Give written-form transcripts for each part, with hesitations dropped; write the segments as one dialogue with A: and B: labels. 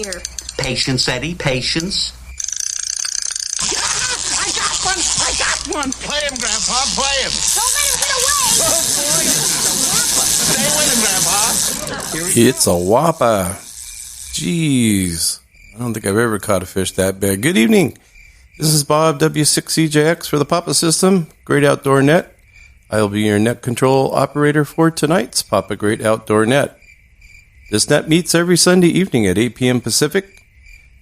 A: here.
B: Patience, Eddie, patience.
C: I got one! Play him, Grandpa, play him!
A: Don't let him get away!
C: Oh, boy! Stay with him, Grandpa!
D: It's a whopper. Jeez. I don't think I've ever caught a fish that big. Good evening. This is Bob, W6CJX for the Papa System, Great Outdoor Net. I'll be your net control operator for tonight's Papa Great Outdoor Net. This net meets every Sunday evening at 8 p.m. Pacific.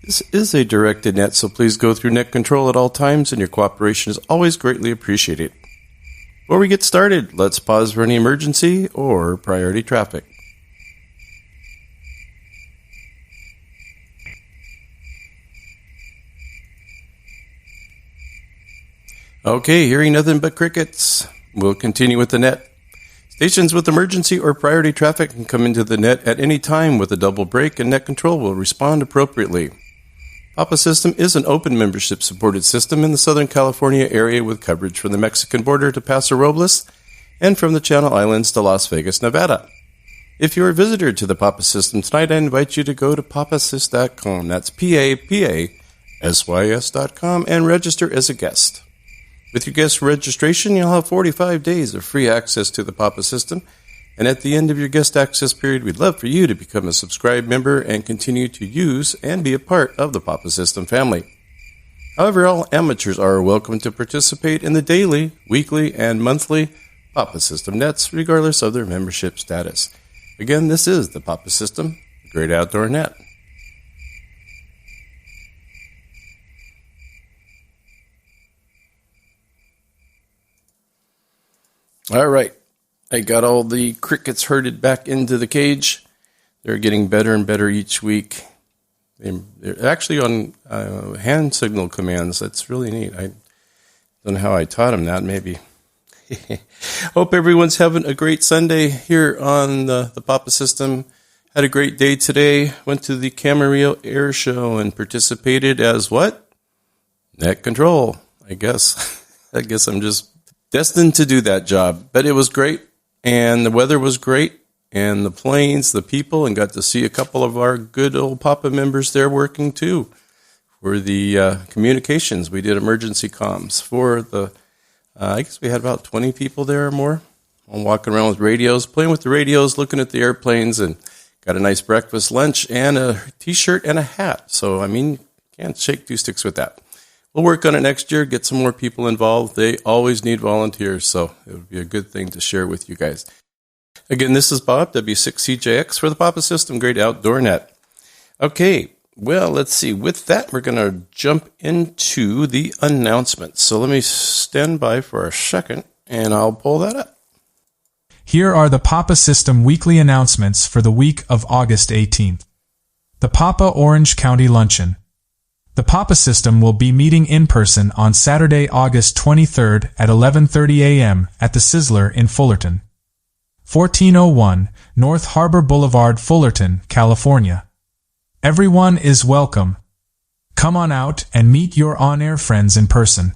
D: This is a directed net, so please go through net control at all times, and your cooperation is always greatly appreciated. Before we get started, let's pause for any emergency or priority traffic. Okay, hearing nothing but crickets. We'll continue with the net. Stations with emergency or priority traffic can come into the net at any time with a double break, and net control will respond appropriately. Papa System is an open membership supported system in the Southern California area with coverage from the Mexican border to Paso Robles and from the Channel Islands to Las Vegas, Nevada. If you're a visitor to the Papa System tonight, I invite you to go to papasys.com. That's PAPASYS.com and register as a guest. With your guest registration, you'll have 45 days of free access to the Papa System, and at the end of your guest access period, we'd love for you to become a subscribed member and continue to use and be a part of the Papa System family. However, all amateurs are welcome to participate in the daily, weekly, and monthly Papa System nets, regardless of their membership status. Again, this is the Papa System, Great Outdoor Net. All right, I got all the crickets herded back into the cage. They're getting better and better each week. They're actually on hand signal commands. That's really neat. I don't know how I taught them that, maybe. Hope everyone's having a great Sunday here on the Papa System. Had a great day today. Went to the Camarillo Air Show and participated as what? Net control, I guess. I guess I'm just destined to do that job, but it was great, and the weather was great, and the planes, the people, and got to see a couple of our good old Papa members there working too for the communications. We did emergency comms for the, I guess we had about 20 people there or more. I'm walking around with radios, playing with the radios, looking at the airplanes, and got a nice breakfast, lunch, and a t-shirt and a hat. So, I mean, can't shake two sticks with that. We'll work on it next year, get some more people involved. They always need volunteers, so it would be a good thing to share with you guys. Again, this is Bob, W6CJX for the Papa System, Great Outdoor Net. Okay, well, let's see. With that, we're going to jump into the announcements. So let me stand by for a second, and I'll pull that up.
E: Here are the Papa System weekly announcements for the week of August 18th. The Papa Orange County Luncheon. The Papa System will be meeting in person on Saturday, August 23rd at 11:30 a.m. at the Sizzler in Fullerton. 1401 North Harbor Boulevard, Fullerton, California. Everyone is welcome. Come on out and meet your on-air friends in person.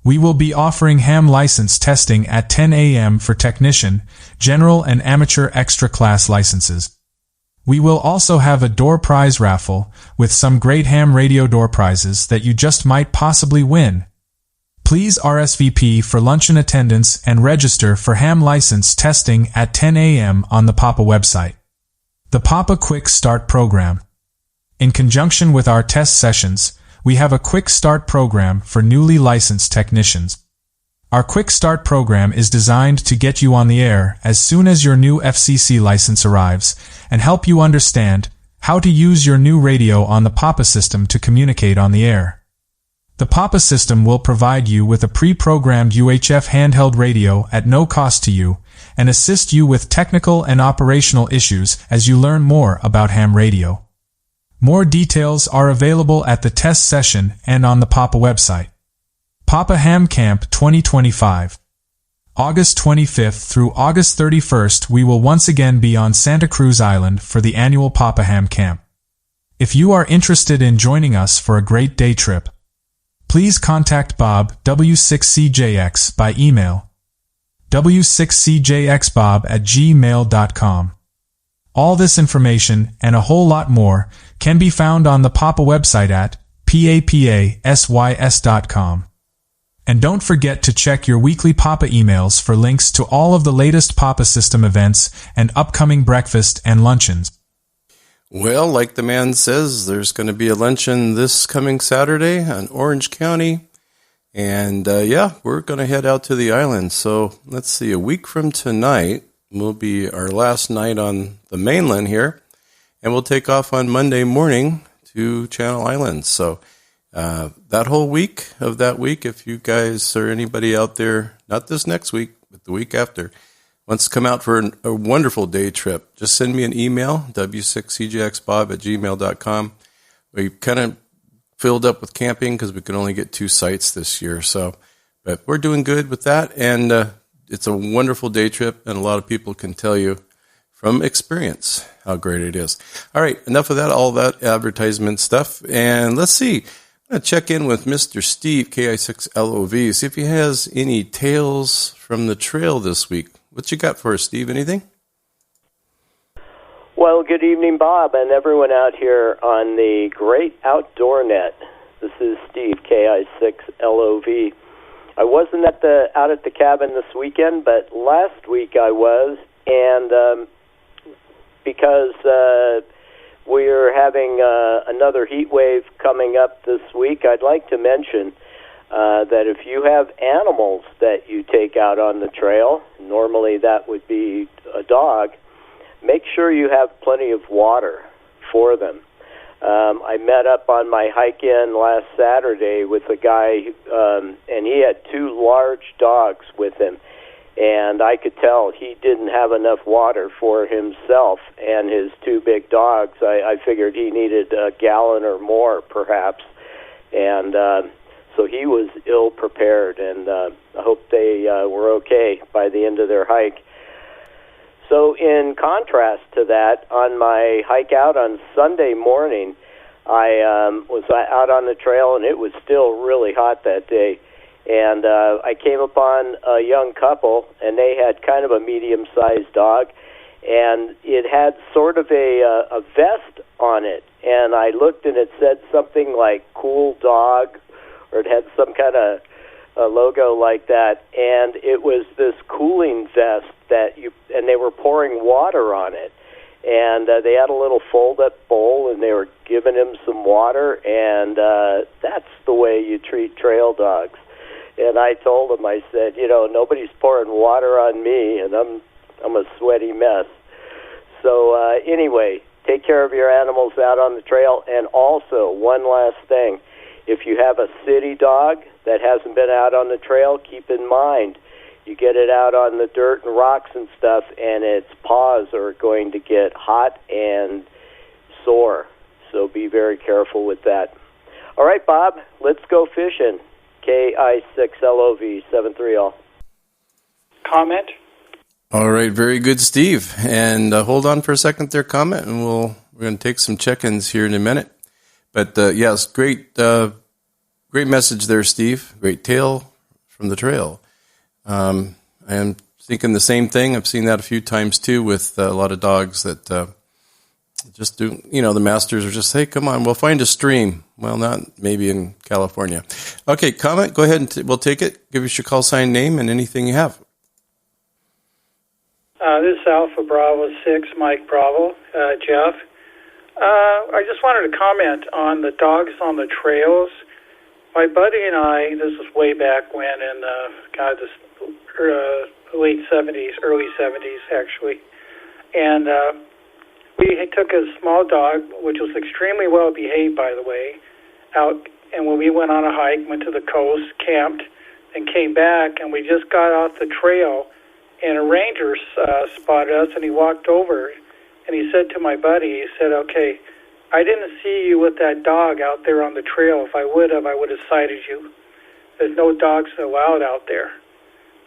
E: We will be offering ham license testing at 10 a.m. for technician, general, and amateur extra class licenses. We will also have a door prize raffle with some great ham radio door prizes that you just might possibly win. Please RSVP for luncheon attendance and register for ham license testing at 10 a.m. on the Papa website. The Papa Quick Start Program. In conjunction with our test sessions, we have a Quick Start program for newly licensed technicians. Our Quick Start program is designed to get you on the air as soon as your new FCC license arrives and help you understand how to use your new radio on the Papa System to communicate on the air. The Papa System will provide you with a pre-programmed UHF handheld radio at no cost to you and assist you with technical and operational issues as you learn more about ham radio. More details are available at the test session and on the Papa website. Papa Ham Camp 2025. August 25th through August 31st, we will once again be on Santa Cruz Island for the annual Papa Ham Camp. If you are interested in joining us for a great day trip, please contact Bob, W6CJX, by email, w6cjxbob@gmail.com. All this information and a whole lot more can be found on the Papa website at papasys.com. And don't forget to check your weekly Papa emails for links to all of the latest Papa System events and upcoming breakfast and luncheons.
D: Well, like the man says, there's going to be a luncheon this coming Saturday in Orange County. And we're going to head out to the island. So let's see, a week from tonight will be our last night on the mainland here. And we'll take off on Monday morning to Channel Islands. So that whole week of that week, if you guys or anybody out there, not this next week, but the week after, wants to come out for a wonderful day trip, just send me an email, w6cjxbob@gmail.com. We kind of filled up with camping because we could only get 2 sites this year. But we're doing good with that, and it's a wonderful day trip, and a lot of people can tell you from experience how great it is. All right, enough of that, all that advertisement stuff, and let's see. I'm going to check in with Mr. Steve, KI6LOV, see if he has any tales from the trail this week. What you got for us, Steve? Anything?
A: Well, good evening, Bob, and everyone out here on the Great Outdoor Net. This is Steve, KI6LOV. I wasn't out at the cabin this weekend, but last week I was, and because we're having another heat wave coming up this week, I'd like to mention that if you have animals that you take out on the trail, normally that would be a dog, make sure you have plenty of water for them. I met up on my hike-in last Saturday with a guy, and he had 2 large dogs with him, and I could tell he didn't have enough water for himself and his 2 big dogs. I figured he needed a gallon or more, perhaps, and so he was ill-prepared, and I hope they were okay by the end of their hike. So in contrast to that, on my hike out on Sunday morning, I was out on the trail, and it was still really hot that day. And I came upon a young couple, and they had kind of a medium-sized dog, and it had sort of a vest on it. And I looked, and it said something like "Cool Dog," or it had some kind of a logo like that. And it was this cooling vest and they were pouring water on it. And they had a little fold-up bowl, and they were giving him some water, and that's the way you treat trail dogs. And I told him, I said, nobody's pouring water on me, and I'm a sweaty mess. So anyway, take care of your animals out on the trail. And also, one last thing, if you have a city dog that hasn't been out on the trail, keep in mind, you get it out on the dirt and rocks and stuff, and its paws are going to get hot and sore. So be very careful with that. All right, Bob, let's go fishing. KI6LOV 73 all.
F: Comment?
D: All right, very good, Steve. And hold on for a second there, comment, and we're going to take some check-ins here in a minute. But yes, great message there, Steve. Great tale from the trail. I am thinking the same thing. I've seen that a few times too with a lot of dogs that just do, the masters are just, hey, come on, we'll find a stream. Well, not maybe in California. Okay, comment, go ahead and we'll take it. Give us your call sign name and anything you have.
F: This is Alpha Bravo 6, Mike Bravo, Jeff. I just wanted to comment on the dogs on the trails. My buddy and I, this was way back when in the late 70s, early 70s actually, and we took a small dog, which was extremely well behaved, by the way, out, and when we went on a hike, went to the coast, camped, and came back, and we just got off the trail, and a ranger spotted us, and he walked over, and he said to my buddy, he said, okay, I didn't see you with that dog out there on the trail. If I would have cited you. There's no dogs allowed out there.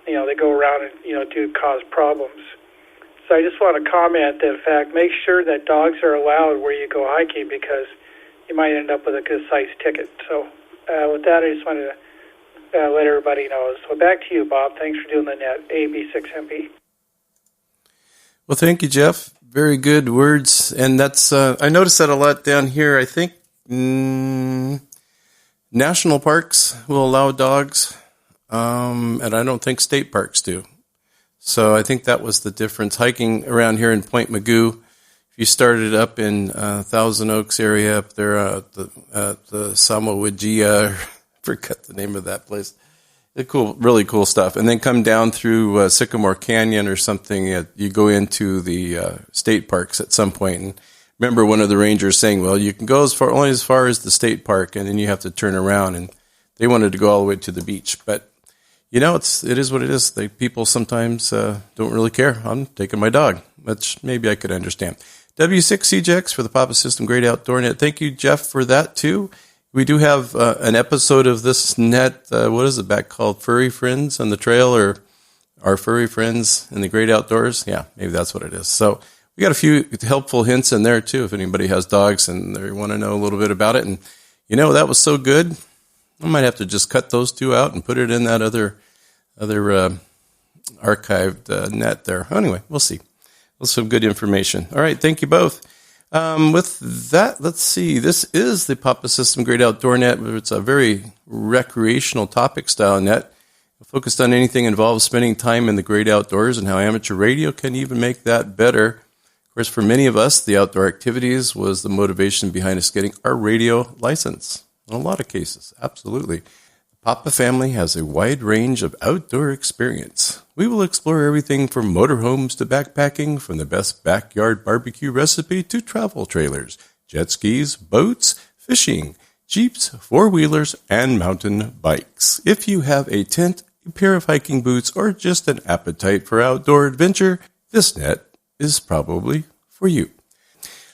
F: They go around and, do cause problems. So I just want to comment that, in fact, make sure that dogs are allowed where you go hiking because you might end up with a good-sized ticket. So with that, I just wanted to let everybody know. So back to you, Bob. Thanks for doing the net, AB6MP.
D: Well, thank you, Jeff. Very good words. And that's, I noticed that a lot down here. I think national parks will allow dogs, and I don't think state parks do. So I think that was the difference. Hiking around here in Point Magoo, if you started up in Thousand Oaks area up there at the Samawagia, I forgot the name of that place. Cool, really cool stuff. And then come down through Sycamore Canyon or something. You go into the state parks at some point. And remember one of the rangers saying, well, you can go only as far as the state park, and then you have to turn around. And they wanted to go all the way to the beach. But, you know, it is what it is. People sometimes don't really care. I'm taking my dog, which maybe I could understand. W6CJX for the Papa System Great Outdoor Net. Thank you, Jeff, for that, too. We do have an episode of this net, what is it back called? Furry Friends on the Trail, or Our Furry Friends in the Great Outdoors? Yeah, maybe that's what it is. So we got a few helpful hints in there, too, if anybody has dogs and they want to know a little bit about it. And, you know, that was so good. I might have to just cut those two out and put it in that other archived net there. Anyway, we'll see. That's some good information. All right, thank you both. With that, let's see. This is the Papa System Great Outdoor Net. It's a very recreational topic style net, focused on anything involved spending time in the great outdoors and how amateur radio can even make that better. Of course, for many of us, the outdoor activities was the motivation behind us getting our radio license. In a lot of cases, absolutely. The Papa family has a wide range of outdoor experience. We will explore everything from motorhomes to backpacking, from the best backyard barbecue recipe to travel trailers, jet skis, boats, fishing, Jeeps, four-wheelers, and mountain bikes. If you have a tent, a pair of hiking boots, or just an appetite for outdoor adventure, this net is probably for you.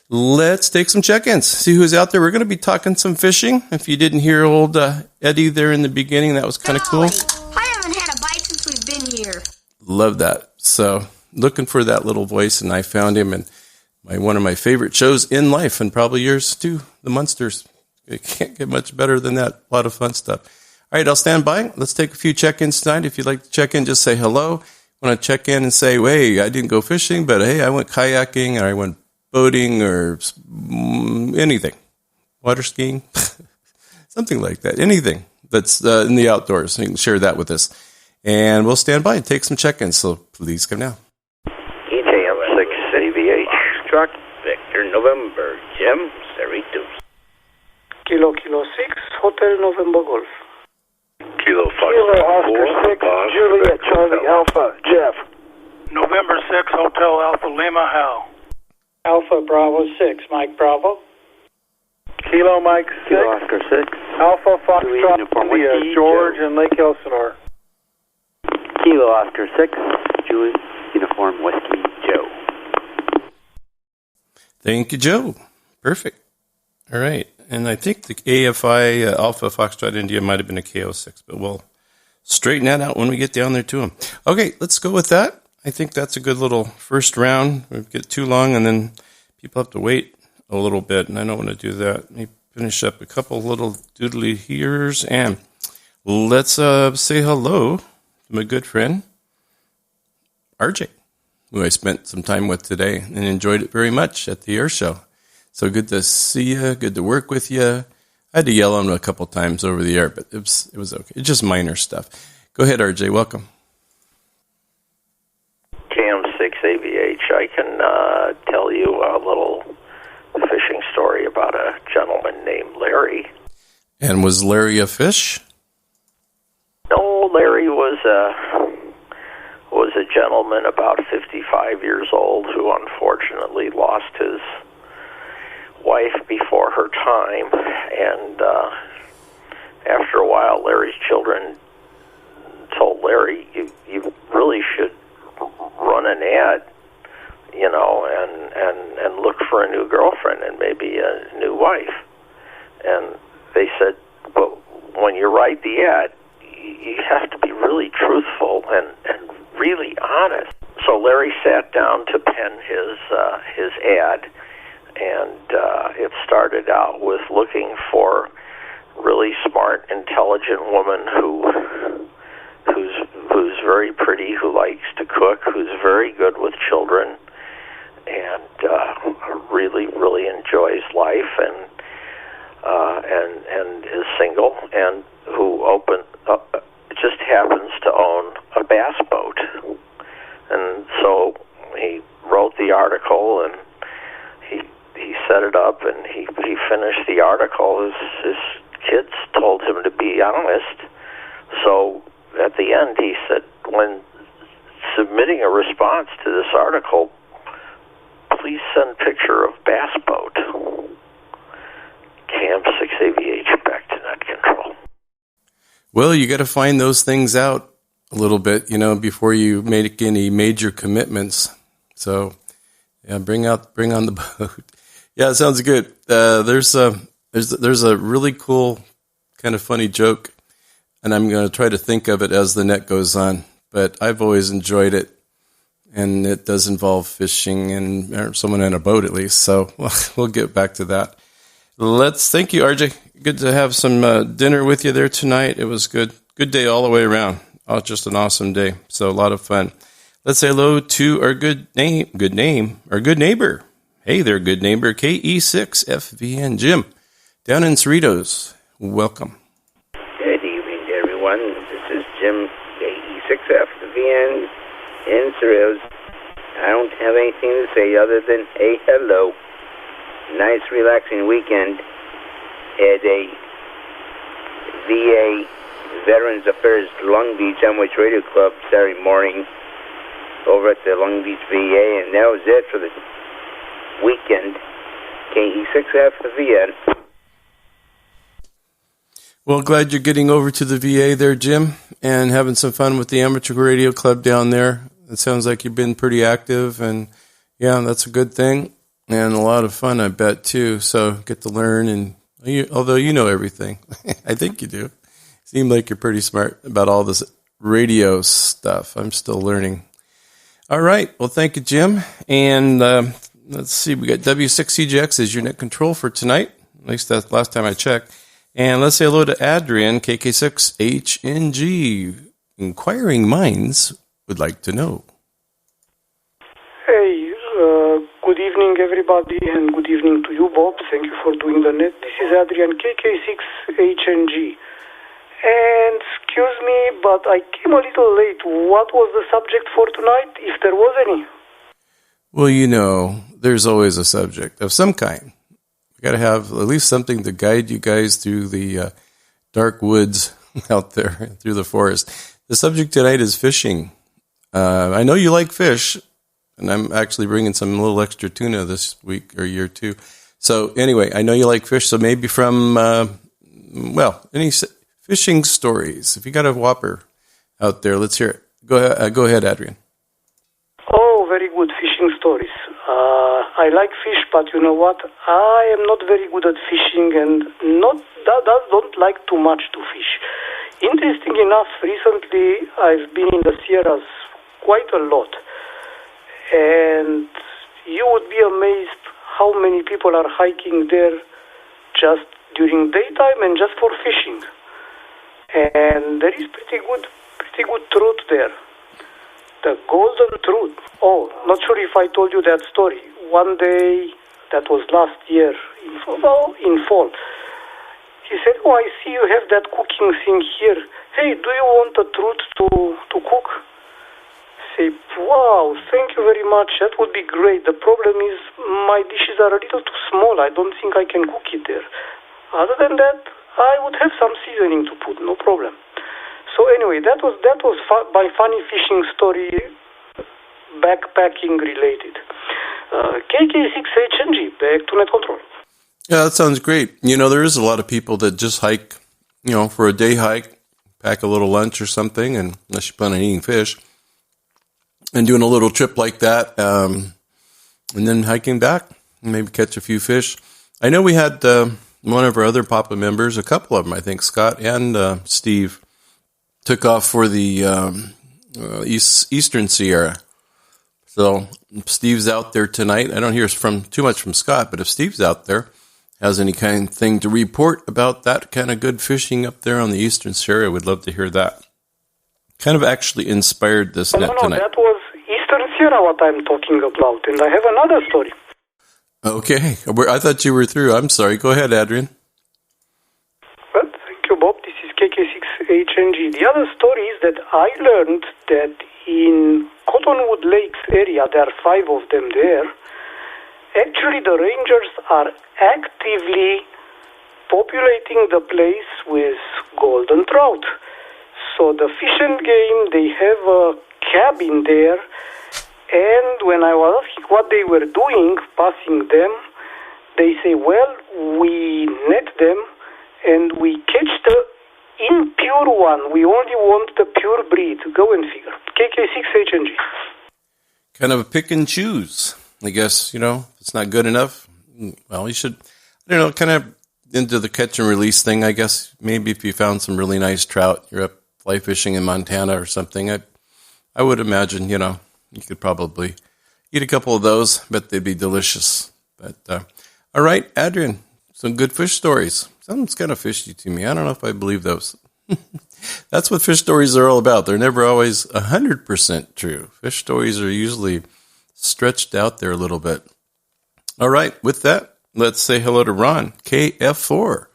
D: Let's take some check-ins, see who's out there. We're going to be talking some fishing. If you didn't hear old Eddie there in the beginning, that was kind of cool.
G: I haven't had a bite since we've been here.
D: Love that. So looking for that little voice, and I found him in one of my favorite shows in life, and probably yours too, The Munsters. It can't get much better than that. A lot of fun stuff. All right, I'll stand by. Let's take a few check-ins tonight. If you'd like to check in, just say hello. Want to check in and say, hey, I didn't go fishing, but hey, I went kayaking, or I went boating, or anything. Water skiing, something like that. Anything that's in the outdoors. You can share that with us. And we'll stand by and take some check-ins, so please come now.
H: EJM6 AVH, Truck, Victor, November, Jim, Cerritos.
F: Kilo 6, Hotel November Golf.
H: Kilo
I: Oscar 6, Juliet Charlie Alpha, Jeff.
F: November 6, Hotel Alpha Lima, Hal. Alpha Bravo 6, Mike Bravo.
I: Kilo Mike 6,
A: Kilo Oscar 6,
I: Alpha Foxtrot
A: Uniform
I: India,
A: Whiskey,
I: George
A: Joe.
I: and Lake Elsinore.
A: Kilo Oscar 6, Julie, Uniform Whiskey, Joe.
D: Thank you, Joe. Perfect. All right. And I think the AFI Alpha Foxtrot India might have been a KO6, but we'll straighten that out when we get down there to them. Okay, let's go with that. I think that's a good little first round. We get too long, and then people have to wait a little bit, and I don't want to do that. Let me finish up a couple little doodly here's, and let's say hello to my good friend, RJ, who I spent some time with today and enjoyed it very much at the air show. So good to see you, good to work with you. I had to yell at him a couple times over the air, but it was okay. It's just minor stuff. Go ahead, RJ. Welcome.
H: KM6AVH, I can tell you a little fishing story about a gentleman named Larry.
D: And was Larry a fish?
H: No, Larry was a gentleman about 55 years old who unfortunately lost his wife before her time, and after a while Larry's children told Larry, you really should run an ad, you know, and look for a new girlfriend and maybe a new wife. And they said, but when you write the ad, you have to be really truthful and really honest. So Larry sat down to pen his ad, and it started out with looking for really smart, intelligent woman who's very pretty, who likes to cook, who's very good with children, really, really enjoys life and is single, and who just happens to own a bass boat. And so he wrote the article, and he set it up, and he finished the article. His kids told him to be honest. So at the end, he said, when submitting a response to this article, please send picture of bass boat. Cam 6AVH back to net control.
D: Well, you got to find those things out a little bit, before you make any major commitments. So, yeah, bring on the boat. Yeah, it sounds good. There's a really cool, kind of funny joke, and I'm going to try to think of it as the net goes on. But I've always enjoyed it, and it does involve fishing or someone in a boat at least. So we'll get back to that. Thank you, RJ. Good to have some dinner with you there tonight. It was good. Good day all the way around. Oh, just an awesome day. So a lot of fun. Let's say hello to our good neighbor. Hey there, good neighbor, KE6FVN Jim, down in Cerritos. Welcome.
J: Good evening, everyone. This is Jim, KE6FVN in Cerritos. I don't have anything to say other than hey, hello. Nice, relaxing weekend at a VA Veterans Affairs Long Beach Amwich Radio Club Saturday morning over at the Long Beach VA, and that was it for the weekend. KE6FVN.
D: Well, glad you're getting over to the VA there, Jim, and having some fun with the Amateur Radio Club down there. It sounds like you've been pretty active, and yeah, that's a good thing. And a lot of fun, I bet, too. So get to learn, and although you know everything, I think you do. Seem like you're pretty smart about all this radio stuff. I'm still learning. All right. Well, thank you, Jim. And let's see. We got W6CGX as your net control for tonight. At least that's the last time I checked. And let's say hello to Adrian, KK6HNG. Inquiring minds would like to know.
K: Hey, good evening, everybody, and good evening to you, Bob. Thank you for doing the net. This is Adrian, KK6HNG. And excuse me, but I came a little late. What was the subject for tonight, if there was any?
D: Well, there's always a subject of some kind. You got to have at least something to guide you guys through the dark woods out there, through the forest. The subject tonight is fishing. I know you like fish, and I'm actually bringing some little extra tuna this week or year too. So anyway, I know you like fish, so maybe from, any fishing stories. If you got a whopper out there, let's hear it. Go ahead, Adrian.
K: Oh, very good fishing stories. I like fish, but you know what? I am not very good at fishing and don't like too much to fish. Interesting enough, recently I've been in the Sierras quite a lot. And you would be amazed how many people are hiking there just during daytime and just for fishing. And there is pretty good truth there. The golden truth. Oh, not sure if I told you that story. One day, that was last year, in fall, he said, "Oh, I see you have that cooking thing here. Hey, do you want a truth to cook?" Say, "Wow, thank you very much. That would be great. The problem is my dishes are a little too small. I don't think I can cook it there. Other than that, I would have some seasoning to put, no problem." So anyway, that was my funny fishing story, backpacking related. KK6HNG, back to net control.
D: Yeah, that sounds great. There is a lot of people that just hike, for a day hike, pack a little lunch or something, and unless you plan on eating fish, and doing a little trip like that, and then hiking back, and maybe catch a few fish. I know we had one of our other Papa members, a couple of them, I think, Scott and Steve, took off for the Eastern Sierra. So Steve's out there tonight. I don't hear too much from Scott, but if Steve's out there, has any kind of thing to report about that kind of good fishing up there on the Eastern Sierra, we'd love to hear that. Kind of actually inspired this net tonight.
K: That was Eastern Sierra what I'm talking about, and I have another story.
D: Okay. I thought you were through. I'm sorry. Go ahead, Adrian.
K: Well, thank you, Bob. This is KK6HNG. The other story is that I learned that in Cottonwood Lakes area, there are 5 of them there, actually the rangers are actively populating the place with golden trout. So the Fish and Game, they have a cabin there, and when I was asking what they were doing, passing them, they say, well, we net them and we catch the impure one. We only want the pure breed. Go and figure. KK6HNG.
D: Kind of a pick and choose. I guess, if it's not good enough, well, you should, kind of into the catch and release thing, I guess. Maybe if you found some really nice trout, you're up fly fishing in Montana or something, I would imagine, you could probably eat a couple of those, but they'd be delicious. But, all right, Adrian, some good fish stories. Sounds kind of fishy to me. I don't know if I believe those. That's what fish stories are all about. They're never always 100% true. Fish stories are usually stretched out there a little bit. All right, with that, let's say hello to Ron, KF4,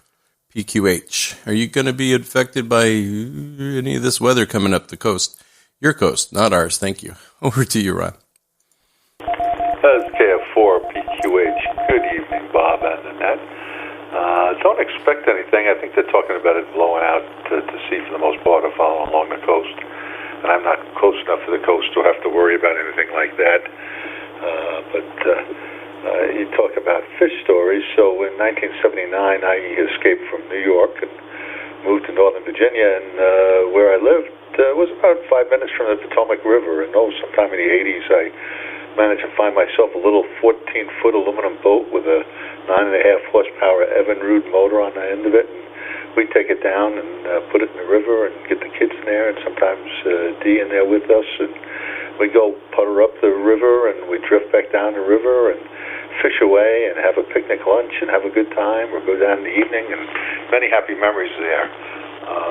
D: PQH. Are you going to be affected by any of this weather coming up the coast? Your coast, not ours, thank you. Over to you, Ron.
L: That's KF4, PQH. Good evening, Bob and Annette. Don't expect anything. I think they're talking about it blowing out to sea for the most part or following along the coast. And I'm not close enough to the coast to have to worry about anything like that. But you talk about fish stories. So in 1979, I escaped from New York and moved to Northern Virginia. And where I lived was about 5 minutes from the Potomac River. And sometime in the 80s, I managed to find myself a little 14-foot aluminum boat with a 9.5 horsepower Evinrude motor on the end of it. And we'd take it down and put it in the river and get the kids in there, and sometimes Dee in there with us. And we'd go putter up the river, and we'd drift back down the river and fish away and have a picnic lunch and have a good time, or go down in the evening, and many happy memories there.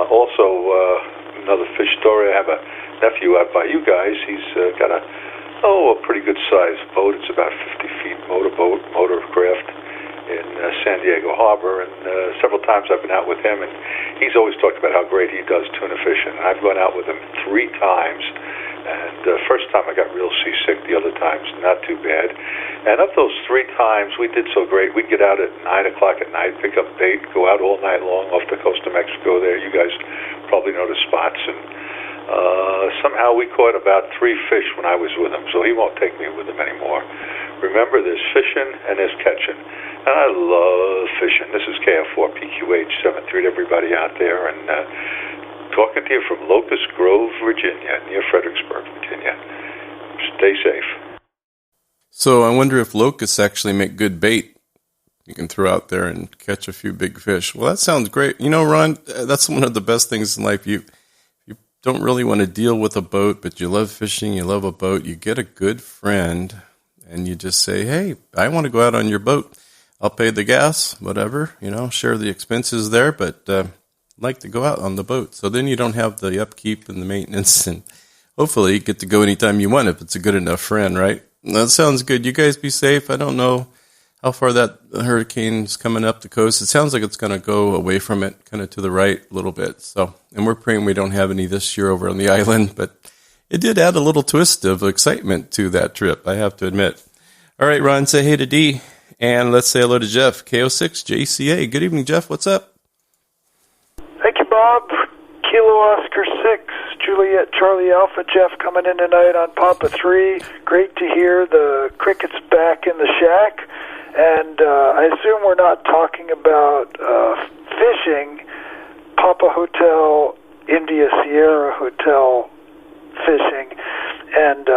L: Also, another fish story. I have a nephew out by you guys. He's got a pretty good-sized boat. It's about 50 feet motorcraft in San Diego Harbor, and several times I've been out with him, and he's always talked about how great he does tuna fishing. And I've gone out with him 3 times, and first time I got real seasick, the other times not too bad. And of those 3 times, we did so great. We'd get out at 9 o'clock at night, pick up bait, go out all night long off the coast of Mexico there. You guys probably know the spots, and somehow we caught about 3 fish when I was with him, so he won't take me with him anymore. Remember, there's fishing and there's catching. And I love fishing. This is KF4 PQH 73 to everybody out there, and talking to you from Locust Grove, Virginia, near Fredericksburg, Virginia. Stay safe.
D: So I wonder if locusts actually make good bait you can throw out there and catch a few big fish. Well, that sounds great. Ron, that's one of the best things in life. You don't really want to deal with a boat, but you love fishing, you love a boat. You get a good friend, and you just say, hey, I want to go out on your boat. I'll pay the gas, whatever, share the expenses there, but I'd like to go out on the boat. So then you don't have the upkeep and the maintenance, and hopefully you get to go anytime you want if it's a good enough friend, right? That sounds good. You guys be safe. I don't know how far that hurricane's coming up the coast. It sounds like it's going to go away from it, kind of to the right a little bit. So, and we're praying we don't have any this year over on the island, but it did add a little twist of excitement to that trip, I have to admit. All right, Ron, say hey to Dee. And let's say hello to Jeff, KO6JCA. Good evening, Jeff. What's up?
I: Thank you, Bob. Kilo Oscar 6, Juliet Charlie Alpha. Jeff coming in tonight on Papa 3. Great to hear the crickets back in the shack. And I assume we're not talking about fishing. Papa Hotel, India Sierra Hotel fishing. And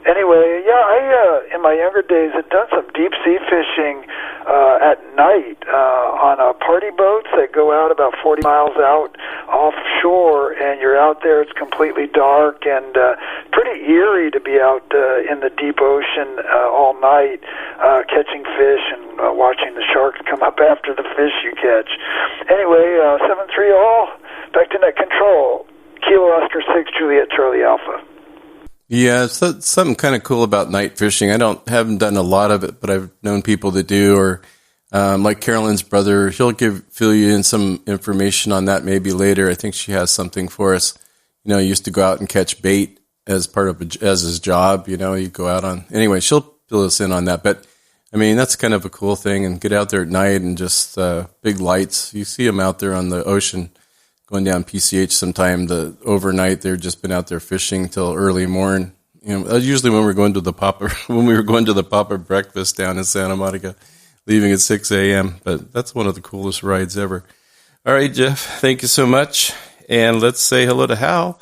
I: anyway, yeah, I in my younger days had done some deep sea fishing at night on party boats that go out about 40 miles out offshore, and you're out there. It's completely dark and pretty eerie to be out in the deep ocean all night catching fish and watching the sharks come up after the fish you catch. Anyway, 7-3 all, back to net control. Kilo Oscar 6, Juliet Charlie Alpha.
D: Yeah, it's something kind of cool about night fishing. Haven't done a lot of it, but I've known people that do, or like Carolyn's brother, he'll fill you in some information on that maybe later. I think she has something for us. He used to go out and catch bait as part of as his job. You go out on anyway. She'll fill us in on that. But I mean, that's kind of a cool thing. And get out there at night and just big lights. You see them out there on the ocean going down PCH sometime. Overnight, they've just been out there fishing till early morning. Usually when we were going to the Papa breakfast down in Santa Monica, leaving at 6 a.m. But that's one of the coolest rides ever. All right, Jeff, thank you so much. And let's say hello to Hal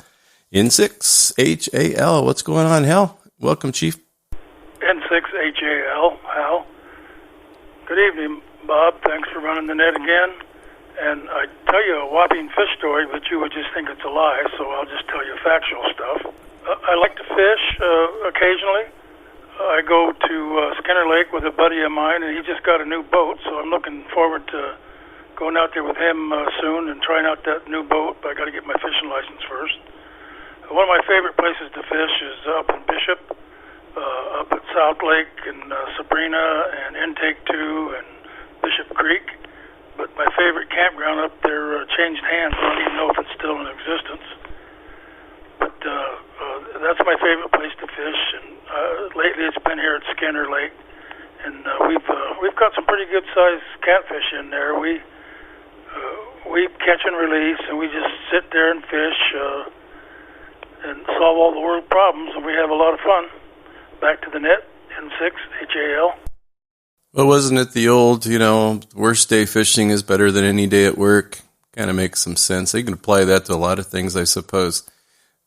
D: N6 HAL. What's going on, Hal? Welcome, Chief.
M: N6 HAL, Hal. Good evening, Bob. Thanks for running the net again. And I tell you a whopping fish story, but you would just think it's a lie, so I'll just tell you factual stuff. I like to fish occasionally. I go to Skinner Lake with a buddy of mine, and he just got a new boat, so I'm looking forward to going out there with him soon and trying out that new boat. But I got to get my fishing license first. One of my favorite places to fish is up in Bishop, up at South Lake and Sabrina and Intake 2 and Bishop Creek. But my favorite campground up there changed hands. I don't even know if it's still in existence. But that's my favorite place to fish. And lately, it's been here at Skinner Lake, and we've got some pretty good sized catfish in there. We catch and release, and we just sit there and fish and solve all the world problems, and we have a lot of fun. Back to the net, N6 HAL.
D: Well, wasn't it the old, worst day fishing is better than any day at work? Kind of makes some sense. You can apply that to a lot of things, I suppose.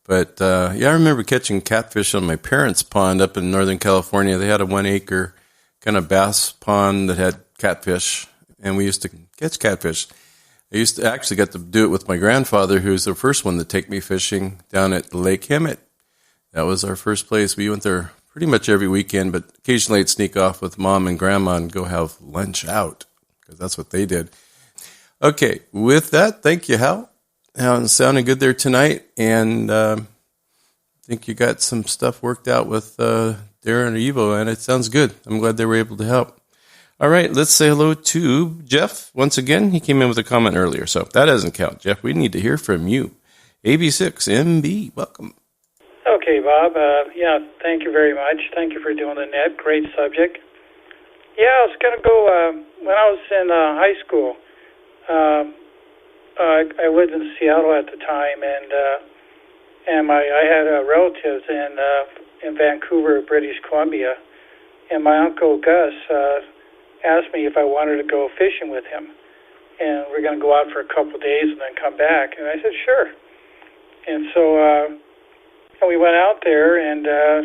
D: But, I remember catching catfish on my parents' pond up in Northern California. They had a 1 acre kind of bass pond that had catfish, and we used to catch catfish. I used to actually get to do it with my grandfather, who was the first one to take me fishing down at Lake Hemet. That was our first place. We went there pretty much every weekend, but occasionally I'd sneak off with Mom and Grandma and go have lunch out, because that's what they did. Okay, with that, thank you, Hal. Sounding good there tonight, and I think you got some stuff worked out with Darren or Evo, and it sounds good. I'm glad they were able to help. All right, let's say hello to Jeff. Once again, he came in with a comment earlier, so that doesn't count. Jeff, we need to hear from you. AB6MB, welcome.
F: Okay, Bob. Thank you very much. Thank you for doing the net. Great subject. Yeah, I was going to go, when I was in high school, I lived in Seattle at the time, and I had relatives in Vancouver, British Columbia, and my Uncle Gus asked me if I wanted to go fishing with him, and we're going to go out for a couple of days and then come back, and I said, sure. And so we went out there, and I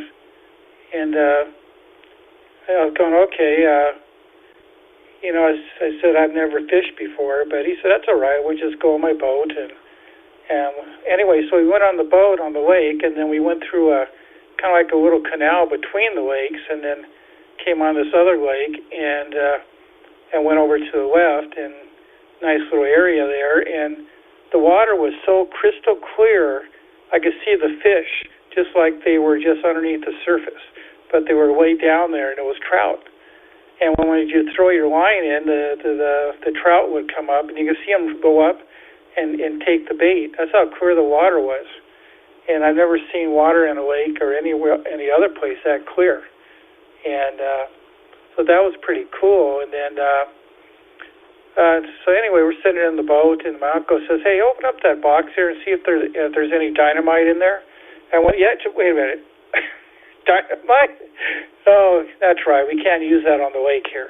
F: was going, okay, I said I've never fished before, but he said, that's all right, we'll just go on my boat. And anyway, so we went on the boat on the lake, and then we went through kind of like a little canal between the lakes, and then came on this other lake, and went over to the left, and nice little area there, and the water was so crystal clear, I could see the fish just like they were just underneath the surface, but they were way down there, and it was trout. And when you throw your line in, the trout would come up, and you could see them go up and take the bait. That's how clear the water was. And I've never seen water in a lake or any other place that clear. And so that was pretty cool. And then, so anyway, we're sitting in the boat, and my uncle says, hey, open up that box here and see if there's any dynamite in there. I went, yeah, wait a minute. Dynamite? Oh, that's right. We can't use that on the lake here.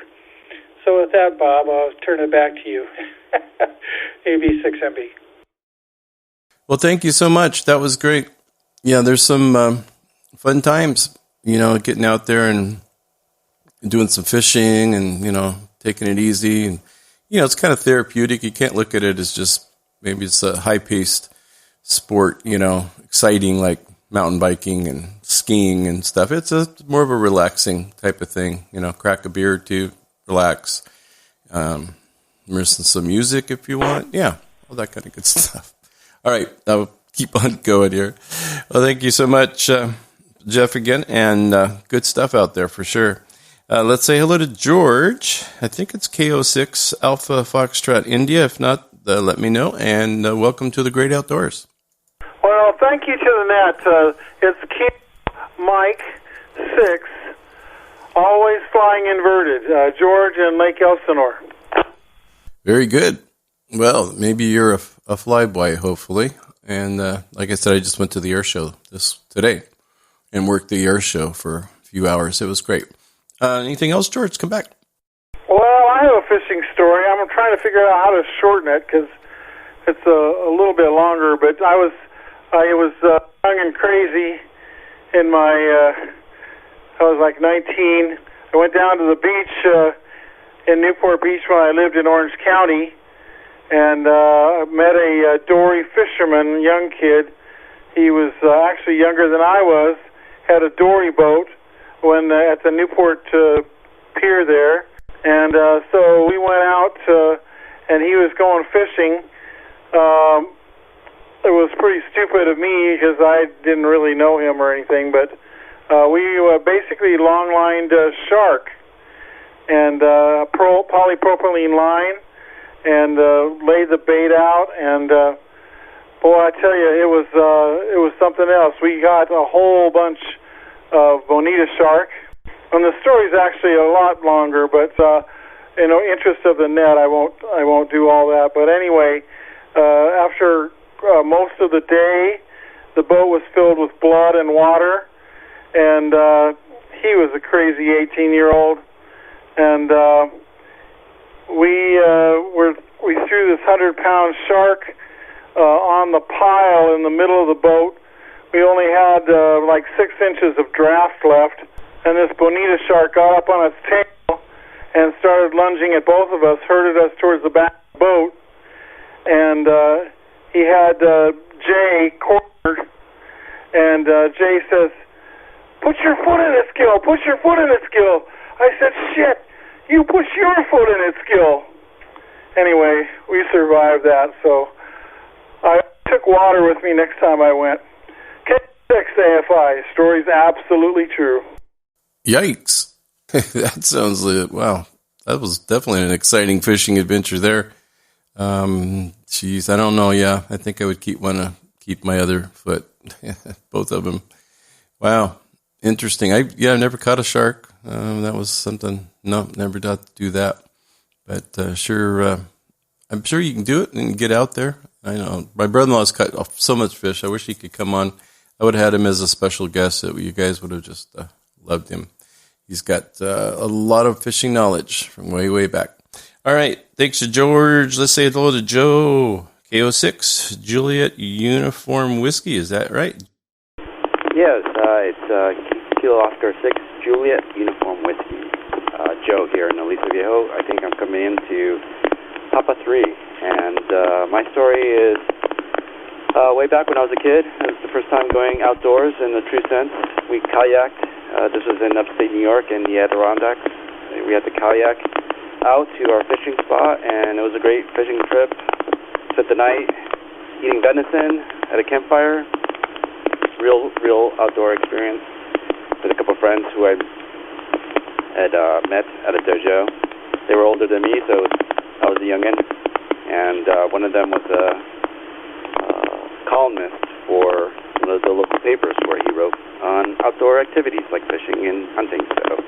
F: So with that, Bob, I'll turn it back to you. AB6MB.
D: Well, thank you so much. That was great. Yeah, there's some fun times, getting out there and doing some fishing and, taking it easy. And, it's kind of therapeutic. You can't look at it as just, maybe it's a high-paced sport, exciting like mountain biking and skiing and stuff. It's more of a relaxing type of thing, crack a beer or two, relax, listen to some music if you want. Yeah, all that kind of good stuff. All right, I'll keep on going here. Well, thank you so much, Jeff, again, and good stuff out there for sure. Let's say hello to George. I think it's KO6 Alpha Foxtrot India. If not, let me know. And welcome to the Great Outdoors.
N: Well, thank you to the net. It's Mike 6, always flying inverted. George and Lake Elsinore.
D: Very good. Well, maybe you're a flyboy, hopefully. And like I said, I just went to the air show today and worked the air show for a few hours. It was great. Anything else, George? Come back.
N: Well, I have a fishing story. I'm trying to figure out how to shorten it because it's a little bit longer. But I was young and crazy in my. I was like 19. I went down to the beach in Newport Beach when I lived in Orange County, and met a dory fisherman, young kid. He was actually younger than I was. Had a dory boat when at the Newport pier there, and so we went out, and he was going fishing. It was pretty stupid of me because I didn't really know him or anything, but we basically long-lined shark and polypropylene line, and laid the bait out, and boy, I tell you, it was something else. We got a whole bunch of bonita shark, and the story's actually a lot longer, but interest of the net, I won't do all that. But anyway, after most of the day, the boat was filled with blood and water, and he was a crazy 18-year-old, and we threw this 100-pound shark on the pile in the middle of the boat. We only had like 6 inches of draft left, and this bonita shark got up on its tail and started lunging at both of us, herded us towards the back of the boat, and he had Jay cornered, and Jay says, "Put your foot in its gill, put your foot in its gill." I said, "Shit, you push your foot in its gill." Anyway, we survived that, so I took water with me next time I went. K6 AFI, story's absolutely true.
D: Yikes. That sounds like, wow. That was definitely an exciting fishing adventure there. Geez, I don't know. Yeah, I think I would keep my other foot. Both of them. Wow. Interesting. I've never caught a shark. That was something. No, never got to do that. But sure, I'm sure you can do it and get out there. I know my brother-in-law's caught so much fish. I wish he could come on. I would have had him as a special guest. You guys would have just loved him. He's got a lot of fishing knowledge from way, way back. All right. Thanks to George. Let's say hello to Joe. KO6 Juliet Uniform Whiskey. Is that right?
O: Yes, it's Kilo Oscar 6 Juliet Uniform Whiskey. Joe here in Aliso Viejo. I think I'm coming into Papa 3. And my story is way back when I was a kid. It was the first time going outdoors in the true sense. We kayaked. This was in upstate New York in the Adirondacks. We had to kayak out to our fishing spot, and it was a great fishing trip. Spent the night eating venison at a campfire. Real outdoor experience with a couple of friends who I had met at a dojo. They were older than me, so I was a youngin', and one of them was a columnist for one of the local papers where he wrote on outdoor activities like fishing and hunting. So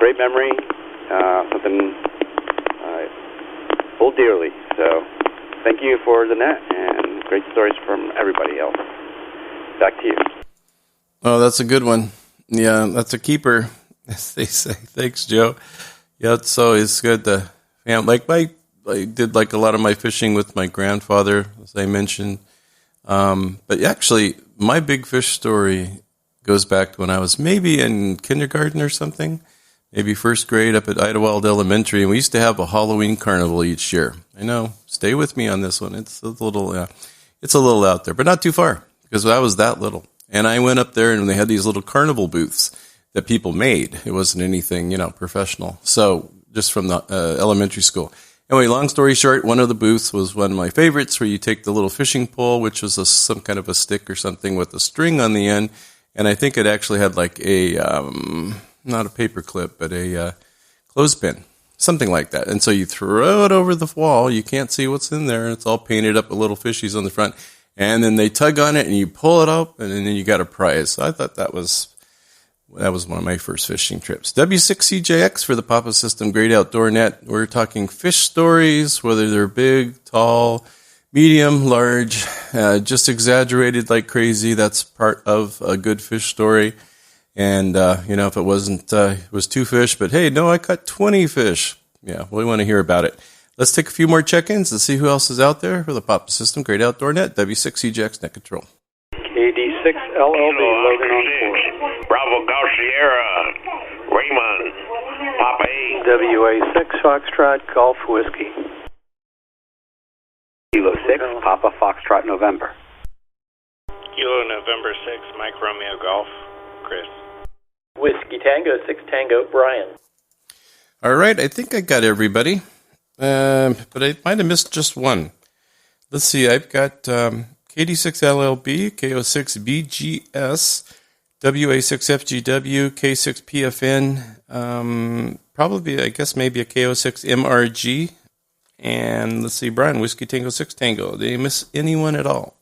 O: great memory, something I hold dearly. So thank you for the net and great stories from everybody else. Back to you.
D: Oh, that's a good one. Yeah, that's a keeper, as they say. Thanks, Joe. Yeah, it's always good to, I did like a lot of my fishing with my grandfather, as I mentioned. But actually, my big fish story goes back to when I was maybe in kindergarten or something, maybe first grade up at Idlewild Elementary, and we used to have a Halloween carnival each year. I know, stay with me on this one. It's a little out there, but not too far, because I was that little. And I went up there, and they had these little carnival booths that people made. It wasn't anything, professional. So just from the elementary school. Anyway, long story short, one of the booths was one of my favorites, where you take the little fishing pole, which was some kind of a stick or something with a string on the end, And I think it actually had like a, not a paper clip, but a clothespin, something like that. And so you throw it over the wall. You can't see what's in there. It's all painted up with little fishies on the front. And then they tug on it and you pull it up and then you got a prize. So I thought that was one of my first fishing trips. W6CJX for the Papa System Great Outdoor Net. We're talking fish stories, whether they're big, tall, medium, large, just exaggerated like crazy. That's part of a good fish story. And, if it wasn't, it was 2 fish, but hey, no, I caught 20 fish. Yeah, we want to hear about it. Let's take a few more check-ins and see who else is out there for the Papa System Great Outdoor Net. W6CJX Net Control.
P: KD6LLB, Logan on 4.
C: Bravo Golf Sierra, Raymond, Papa 8.
P: WA6 Foxtrot, Golf Whiskey.
O: Kilo 6, Papa Foxtrot November.
Q: Kilo November 6, Mike Romeo Golf, Chris.
A: Whiskey Tango 6 Tango, Brian.
D: All right, I think I got everybody, but I might have missed just one. Let's see, I've got KD6LLB, KO6BGS, WA6FGW, K6PFN, probably, I guess, maybe a KO6MRG, and let's see, Brian, Whiskey Tango 6 Tango. Did I miss anyone at all?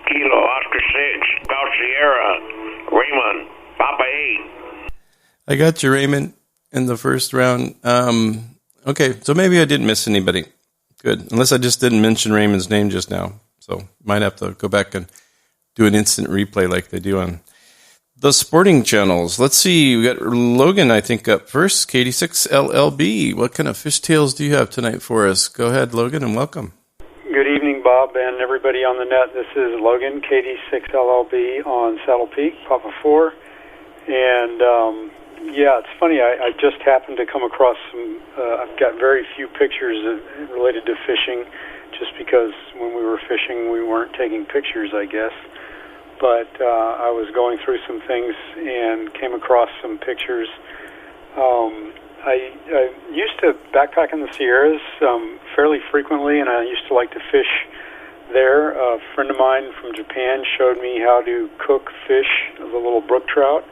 C: Kilo Oscar 6, Golf Sierra, Raymond, Papa 8.
D: I got you, Raymond, in the first round. Okay, so maybe I didn't miss anybody. Good, unless I just didn't mention Raymond's name just now. So might have to go back and do an instant replay like they do on the sporting channels. Let's see, we got Logan, I think, up first. KD6LLB, what kind of fishtails do you have tonight for us? Go ahead, Logan, and welcome.
P: Good evening, Bob, and everybody on the net. This is Logan, KD6LLB on Saddle Peak, Papa 4. And, it's funny, I just happened to come across some, I've got very few pictures related to fishing, just because when we were fishing, we weren't taking pictures, I guess. But I was going through some things and came across some pictures. I used to backpack in the Sierras fairly frequently, and I used to like to fish there. A friend of mine from Japan showed me how to cook fish, the little brook trout,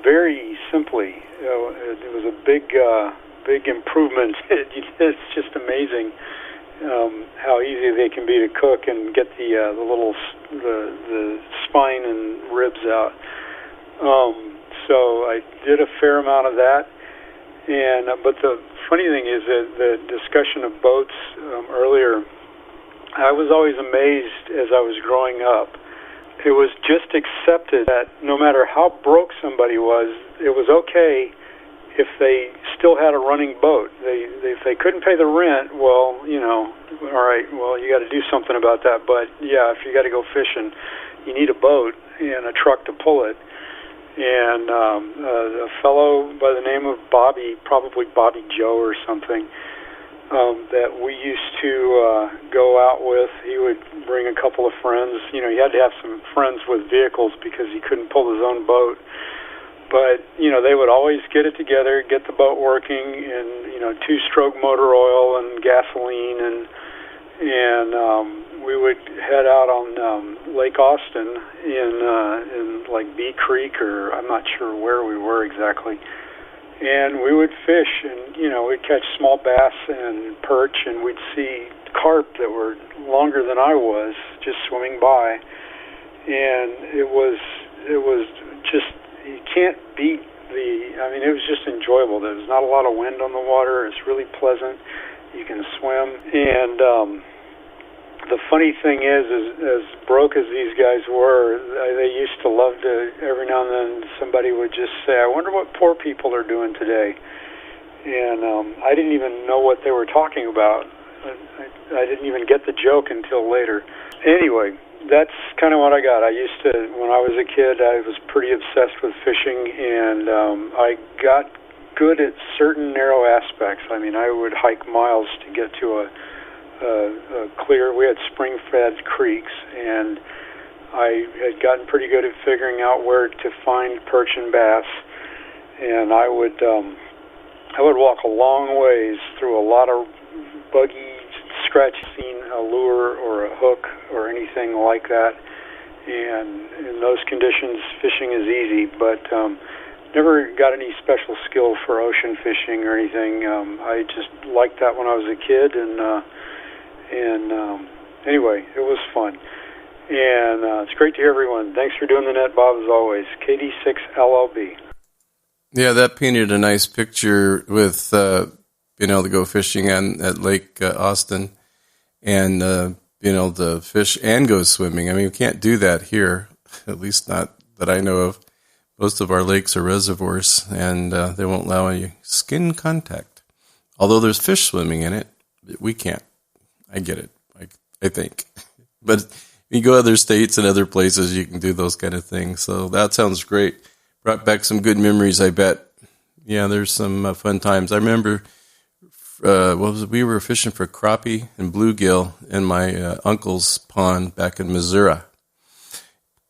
P: very simply. It was a big improvement. It's just amazing how easy they can be to cook and get the spine and ribs out. So I did a fair amount of that. And but the funny thing is that the discussion of boats earlier, I was always amazed as I was growing up. It was just accepted that no matter how broke somebody was, it was okay if they still had a running boat. If they couldn't pay the rent, well, all right, well, you got to do something about that. But yeah, if you got to go fishing, you need a boat and a truck to pull it. And a fellow by the name of Bobby, probably Bobby Joe or something, that we used to go out with. He would bring a couple of friends. He had to have some friends with vehicles because he couldn't pull his own boat. But, they would always get it together, get the boat working, and, 2-stroke motor oil and gasoline, and we would head out on Lake Austin in like Bee Creek, or I'm not sure where we were exactly. And we would fish, and we'd catch small bass and perch, and we'd see carp that were longer than I was just swimming by. And it was just, you can't beat it was just enjoyable. There's not a lot of wind on the water. It's really pleasant. You can swim. And the funny thing is, as broke as these guys were, they used to love to, every now and then somebody would just say, I wonder what poor people are doing today. And I didn't even know what they were talking about. I didn't even get the joke until later. Anyway, that's kind of what I got. I used to, when I was a kid, I was pretty obsessed with fishing, and I got good at certain narrow aspects. I would hike miles to get to a clear, we had spring-fed creeks, and I had gotten pretty good at figuring out where to find perch and bass, and I would walk a long ways through a lot of buggy scratch seen a lure or a hook or anything like that. And in those conditions, fishing is easy, but never got any special skill for ocean fishing or anything. I just liked that when I was a kid, and anyway, it was fun. And it's great to hear everyone. Thanks for doing the net, Bob, as always. KD6LLB. Yeah,
D: that painted a nice picture with being able to go fishing at Lake Austin and being able to fish and go swimming. I mean, we can't do that here, at least not that I know of. Most of our lakes are reservoirs, and they won't allow any skin contact. Although there's fish swimming in it, we can't. I get it, I think. But you go other states and other places, you can do those kind of things. So that sounds great. Brought back some good memories, I bet. Yeah, there's some fun times. I remember we were fishing for crappie and bluegill in my uncle's pond back in Missouri,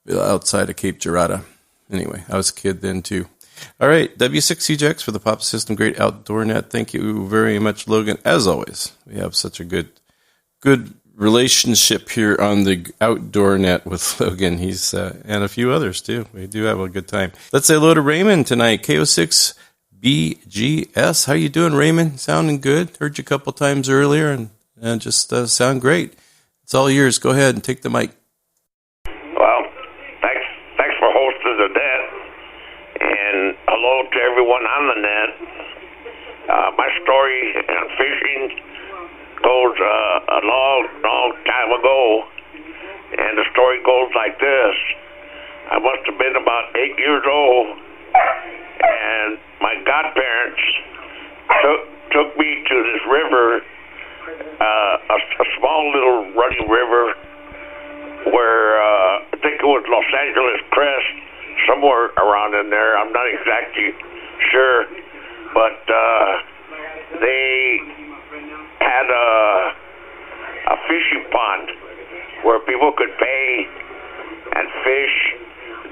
D: outside of Cape Girardeau. Anyway, I was a kid then too. All right, W6CJX for the Papa System Great Outdoor Net. Thank you very much, Logan. As always, we have such a good relationship here on the Outdoor Net with Logan. He's and a few others too. We do have a good time. Let's say hello to Raymond tonight. KO6BGS. How you doing, Raymond? Sounding good. Heard you a couple times earlier, and just sound great. It's all yours. Go ahead and take the mic.
C: Well, thanks for hosting the net, and hello to everyone on the net. My story on fishing goes a long time ago, and the story goes like this. I must have been about 8 years old, and my godparents took me to this river, a small little running river, where I think it was Los Angeles Crest, somewhere around in there. I'm not exactly sure, but they had a fishing pond where people could pay and fish.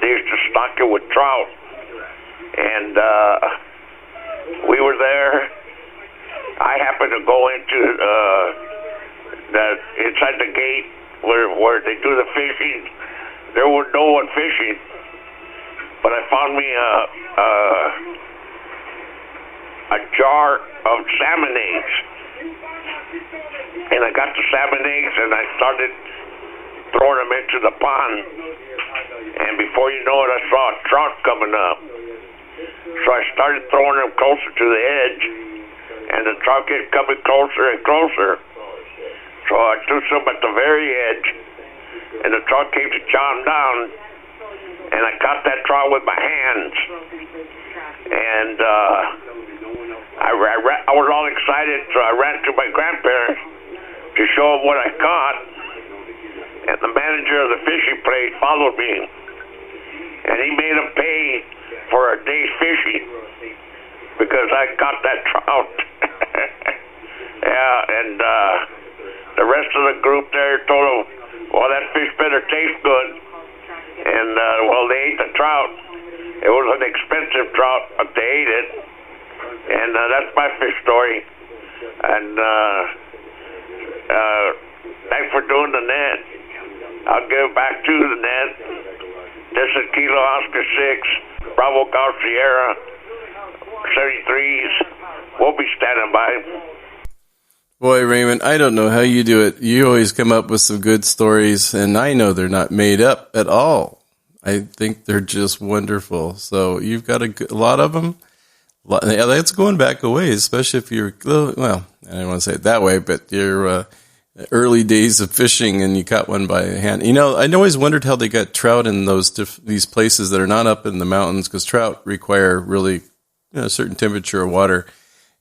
C: They used to stock it with trout, and we were there. I happened to go into inside the gate where they do the fishing. There was no one fishing, but I found me a jar of salmon eggs. And I got the salmon eggs, and I started throwing them into the pond. And before you know it, I saw a trout coming up. So I started throwing them closer to the edge, and the trout kept coming closer and closer. So I threw some at the very edge, and the trout came to chomp down, and I caught that trout with my hands. And I was all excited, so I ran to my grandparents to show them what I caught. And the manager of the fishing place followed me, and he made them pay for a day's fishing because I caught that trout. Yeah, and the rest of the group there told him, well, that fish better taste good. And, well, they ate the trout. It was an expensive trout, but they ate it. And that's my fish story. And thanks for doing the net. I'll give back to the net. This is Kilo Oscar 6, Bravo Golf Sierra, 33s. We'll be standing by.
D: Boy, Raymond, I don't know how you do it. You always come up with some good stories, and I know they're not made up at all. I think they're just wonderful. So you've got a lot of them. Yeah, that's going back a ways, especially if you're, well, I don't want to say it that way, but you're early days of fishing and you caught one by hand. You know, I always wondered how they got trout in these places that are not up in the mountains, because trout require really a certain temperature of water,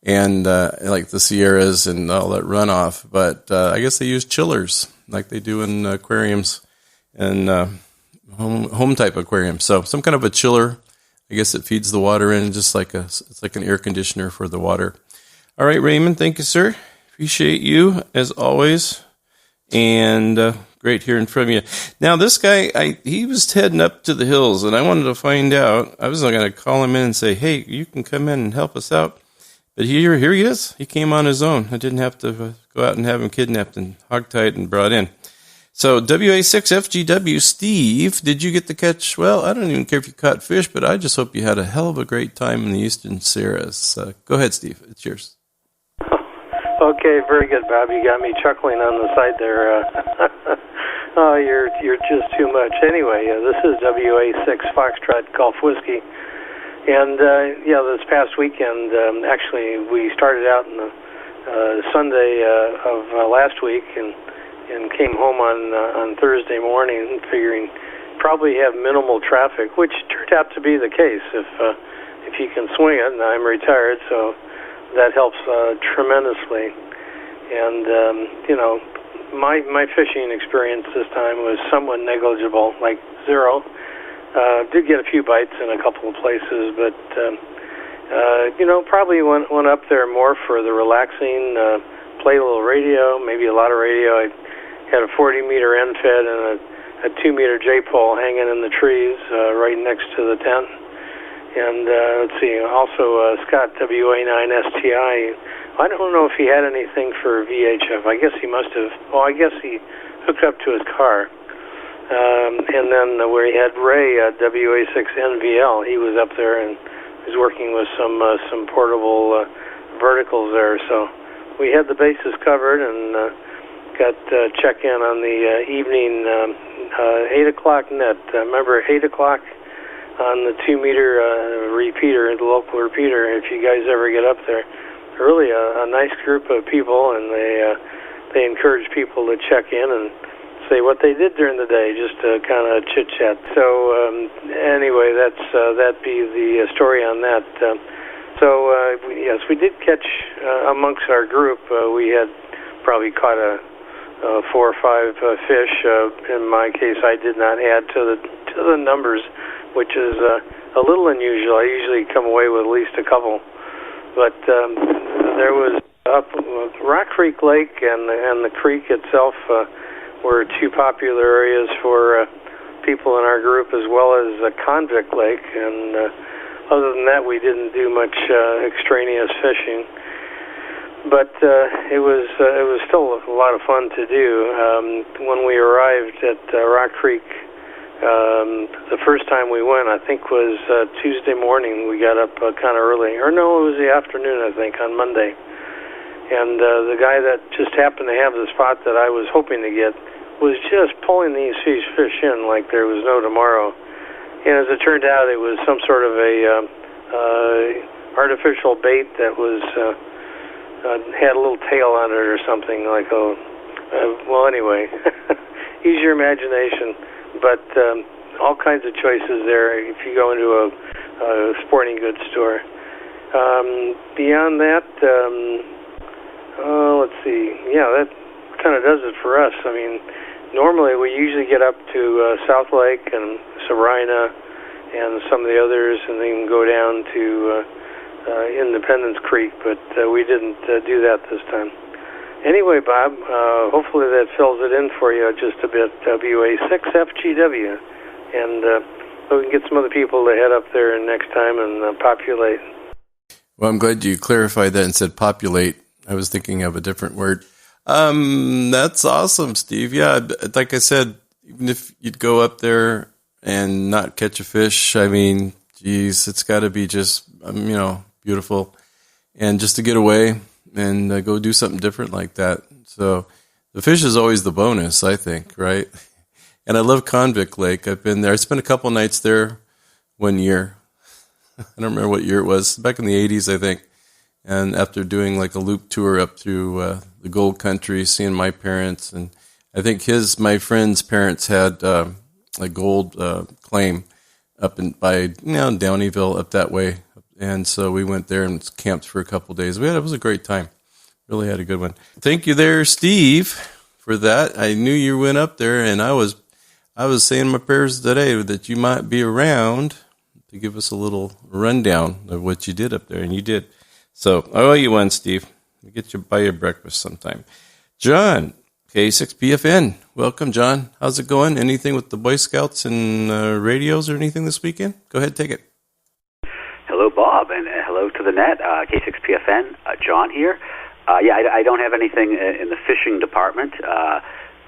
D: and like the Sierras and all that runoff. But I guess they use chillers like they do in aquariums and home type aquariums. So some kind of a chiller. I guess it feeds the water in, just like it's like an air conditioner for the water. All right, Raymond, thank you, sir. Appreciate you as always, and great hearing from you. Now, this guy, he was heading up to the hills, and I wanted to find out. I was going to call him in and say, "Hey, you can come in and help us out." But here he is. He came on his own. I didn't have to go out and have them kidnapped and hogtied and brought in. So WA6FGW, Steve, did you get to catch, well, I don't even care if you caught fish, but I just hope you had a hell of a great time in the Eastern Sierras. Go ahead, Steve. It's yours.
R: Okay, very good, Bob. You got me chuckling on the side there. Oh, you're just too much. Anyway, this is WA6 Foxtrot Gulf Whiskey. And, this past weekend, actually, we started out on the Sunday of last week and came home on Thursday morning figuring probably have minimal traffic, which turned out to be the case if you can swing it. And I'm retired, so that helps tremendously. And, my fishing experience this time was somewhat negligible, like zero. Did get a few bites in a couple of places, but, probably went up there more for the relaxing, played a little radio, maybe a lot of radio. I had a 40-meter end fed and a 2-meter J-pole hanging in the trees right next to the tent. And let's see, also Scott WA9STI. I don't know if he had anything for VHF. I guess he must have. Well, I guess he hooked up to his car. And then where he had Ray WA6NVL, he was up there and was working with some portable verticals there. So we had the bases covered and got check in on the evening 8 o'clock net. Remember 8 o'clock on the 2-meter repeater, the local repeater. If you guys ever get up there, really a nice group of people, and they encourage people to check in and say what they did during the day, just to kind of chit chat. So anyway, that'd be the story on that. Yes, we did catch amongst our group. We had probably caught 4 or 5 fish. In my case, I did not add to the numbers, which is a little unusual. I usually come away with at least a couple. But there was up Rock Creek Lake and the creek itself were two popular areas for people in our group, as well as Convict Lake. And other than that, we didn't do much extraneous fishing. But it was still a lot of fun to do. When we arrived at Rock Creek, the first time we went, I think, was Tuesday morning. We got up kind of early. Or no, it was the afternoon, I think, on Monday. And the guy that just happened to have the spot that I was hoping to get was just pulling these fish in like there was no tomorrow. And as it turned out, it was some sort of a artificial bait that was had a little tail on it or something like well, anyway, use your imagination. But all kinds of choices there if you go into a sporting goods store. Beyond that, let's see. Yeah, that kind of does it for us. I mean, normally we usually get up to South Lake and Sabrina and some of the others, and then go down to Independence Creek, but we didn't do that this time. Anyway, Bob, hopefully that fills it in for you just a bit, WA6FGW, and we can get some other people to head up there next time and populate.
D: Well, I'm glad you clarified that and said populate. I was thinking of a different word. That's awesome, Steve. Yeah, like I said, even if you'd go up there and not catch a fish, I mean, geez, it's got to be just, beautiful. And just to get away and go do something different like that. So the fish is always the bonus, I think, right? And I love Convict Lake. I've been there. I spent a couple nights there one year. I don't remember what year it was. Back in the 80s, I think. And after doing like a loop tour up through the Gold Country, seeing my parents, and I think my friend's parents had a gold claim up by Downeyville, up that way. And so we went there and camped for a couple days. It was a great time. Really had a good one. Thank you there, Steve, for that. I knew you went up there, and I was saying my prayers today that you might be around to give us a little rundown of what you did up there, and you did. So I owe you one, Steve. I'll get you buy your breakfast sometime. John, K6PFN. Welcome, John. How's it going? Anything with the Boy Scouts and radios or anything this weekend? Go ahead, take it.
S: Hello, Bob, and hello to the net. K6PFN, John here. I don't have anything in the fishing department,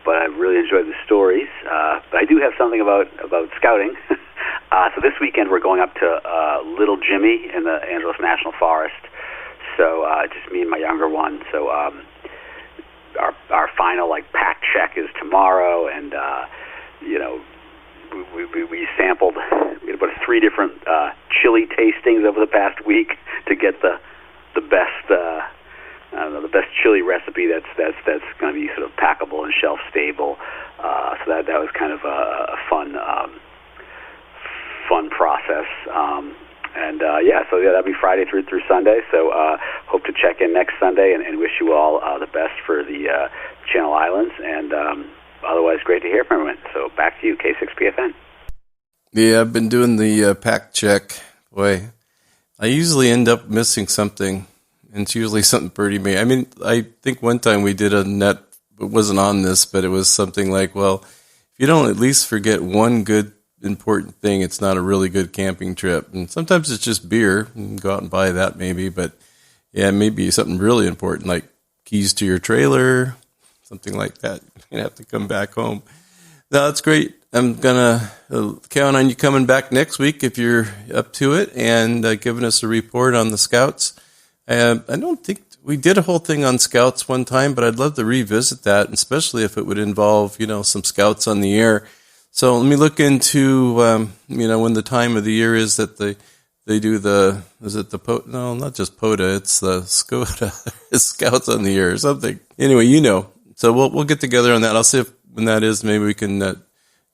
S: but I really enjoyed the stories. But I do have something about scouting. So this weekend we're going up to Little Jimmy in the Angeles National Forest. So just me and my younger one. So our final pack check is tomorrow, and we sampled. We had about 3 different chili tastings over the past week to get the best. The best chili recipe that's going to be sort of packable and shelf stable. So that was kind of a fun process. So that'll be Friday through Sunday. So hope to check in next Sunday and wish you all the best for the Channel Islands. And otherwise, great to hear from everyone. So back to you, K6PFN.
D: Yeah, I've been doing the pack check. Boy, I usually end up missing something. And it's usually something pretty major. I mean, I think one time we did a net, it wasn't on this, but it was something like, well, if you don't at least forget one good important thing, it's not a really good camping trip. And sometimes it's just beer. You can go out and buy that maybe. But yeah, maybe something really important like keys to your trailer, something like that. You're going to have to come back home. No, that's great. I'm going to count on you coming back next week if you're up to it and giving us a report on the Scouts. I don't think we did a whole thing on Scouts one time, but I'd love to revisit that, especially if it would involve, some Scouts on the air. So let me look into, when the time of the year is that they do not just POTA, it's the SCOTA, Scouts on the air or something. Anyway, so we'll get together on that. I'll see if when that is, maybe we can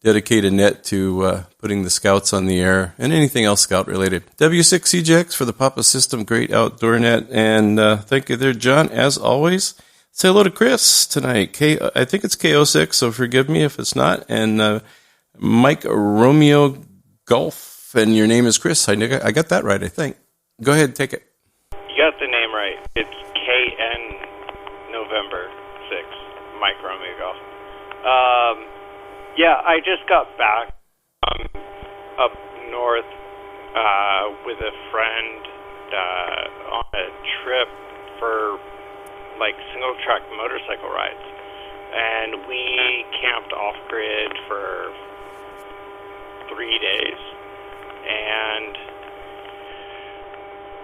D: dedicate a net to putting the Scouts on the air and anything else Scout related. W6CJX for the Papa System, great outdoor net. And thank you there, John, as always. Say hello to Chris tonight. I think it's KO6, so forgive me if it's not. And Mike Romeo Golf, and your name is Chris. I got that right, I think. Go ahead, take it.
Q: You got the name right. It's KN November 6, Mike Romeo Golf. Yeah, I just got back up north with a friend on a trip for single track motorcycle rides, and we camped off grid for 3 days, and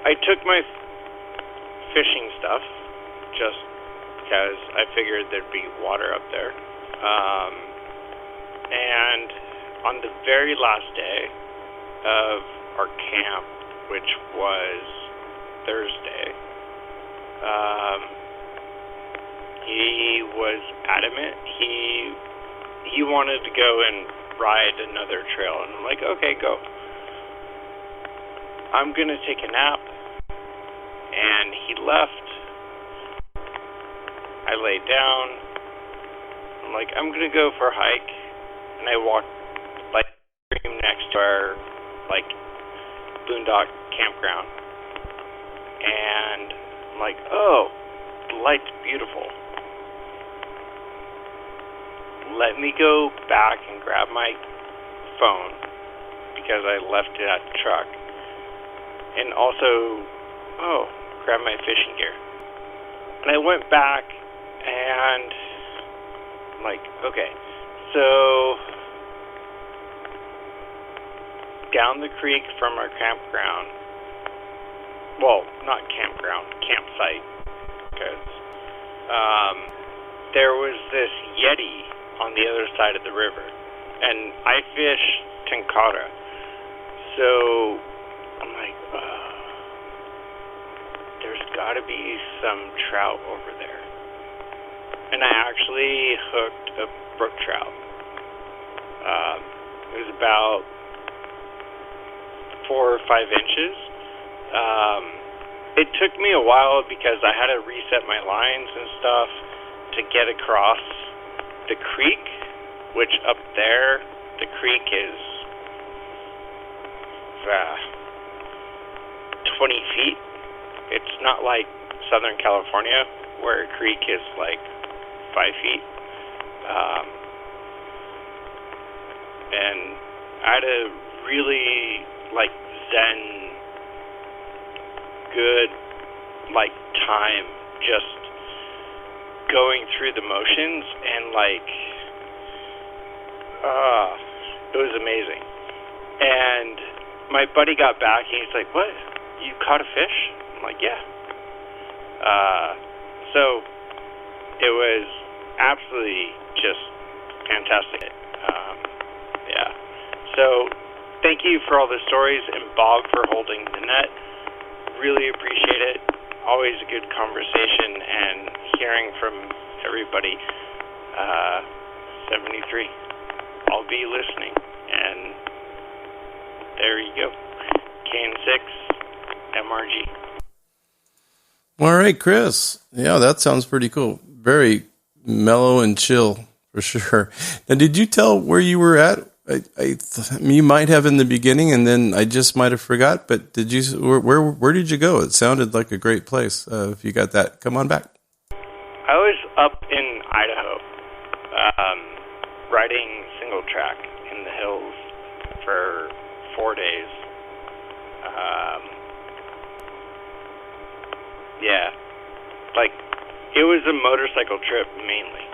Q: I took my fishing stuff just because I figured there'd be water up there. And on the very last day of our camp, which was Thursday, he was adamant. He wanted to go and ride another trail, and I'm like, okay, go. I'm going to take a nap. And he left. I laid down. I'm like, I'm going to go for a hike. And I walked next to our boondock campground, and I'm like, oh, the light's beautiful. Let me go back and grab my phone because I left it at the truck, and also, grab my fishing gear. And I went back and I'm like, okay. So, down the creek from our campground, well, not campground, campsite, because there was this Yeti on the other side of the river, and I fish tenkara, so I'm like, there's got to be some trout over there, and I actually hooked a brook trout. It was about 4 or 5 inches. It took me a while because I had to reset my lines and stuff to get across the creek, which up there, the creek is 20 feet. It's not like Southern California where a creek is 5 feet. And I had a really zen, good time just going through the motions, and it was amazing. And my buddy got back and he's like, "What? You caught a fish?" I'm like, "Yeah." So it was absolutely just fantastic. Yeah. So thank you for all the stories, and Bob for holding the net. Really appreciate it. Always a good conversation and hearing from everybody. 73. I'll be listening. And there you go. KN6 MRG.
D: All right, Chris. Yeah, that sounds pretty cool. Very mellow and chill, for sure. Now, did you tell where you were at? You might have in the beginning, and then I just might have forgot. But did you? Where did you go? It sounded like a great place. If you got that, come on back.
Q: I was up in Idaho, riding single track in the hills for 4 days. Yeah, it was a motorcycle trip mainly.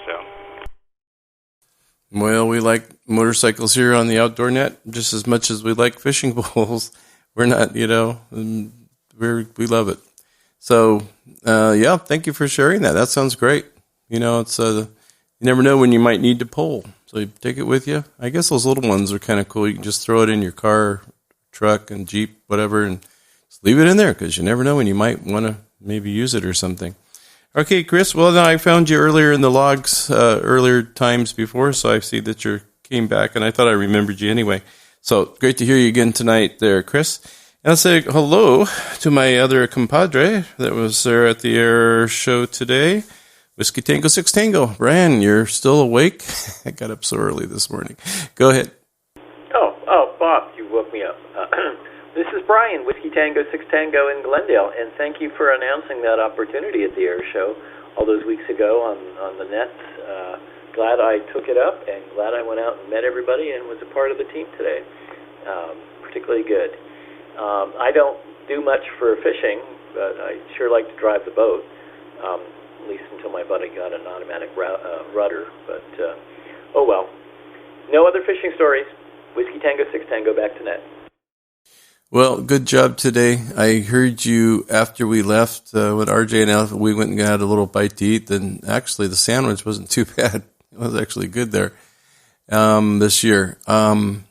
Q: So.
D: Well, we like motorcycles here on the Outdoor Net just as much as we like fishing poles. We're not, we love it. So, yeah, thank you for sharing that. That sounds great. It's you never know when you might need to pole, so you take it with you. I guess those little ones are kind of cool. You can just throw it in your car, truck, and Jeep, whatever, and just leave it in there because you never know when you might want to maybe use it or something. Okay, Chris. Well, now I found you earlier in the logs, earlier times before, so I see that you came back, and I thought I remembered you anyway. So great to hear you again tonight there, Chris. And I'll say hello to my other compadre that was there at the air show today, Whiskey Tango 6 Tango. Brian, you're still awake? I got up so early this morning. Go ahead.
T: Oh, Bob, you woke me up. This is Brian, Whiskey Tango 6 Tango in Glendale, and thank you for announcing that opportunity at the air show all those weeks ago on the net. Glad I took it up, and glad I went out and met everybody and was a part of the team today. Particularly good. I don't do much for fishing, but I sure like to drive the boat, at least until my buddy got an automatic rudder. But, oh well. No other fishing stories. Whiskey Tango 6 Tango, back to net.
D: Well, good job today. I heard you after we left with RJ and Alpha. We went and had a little bite to eat. Then actually the sandwich wasn't too bad. It was actually good there this year. And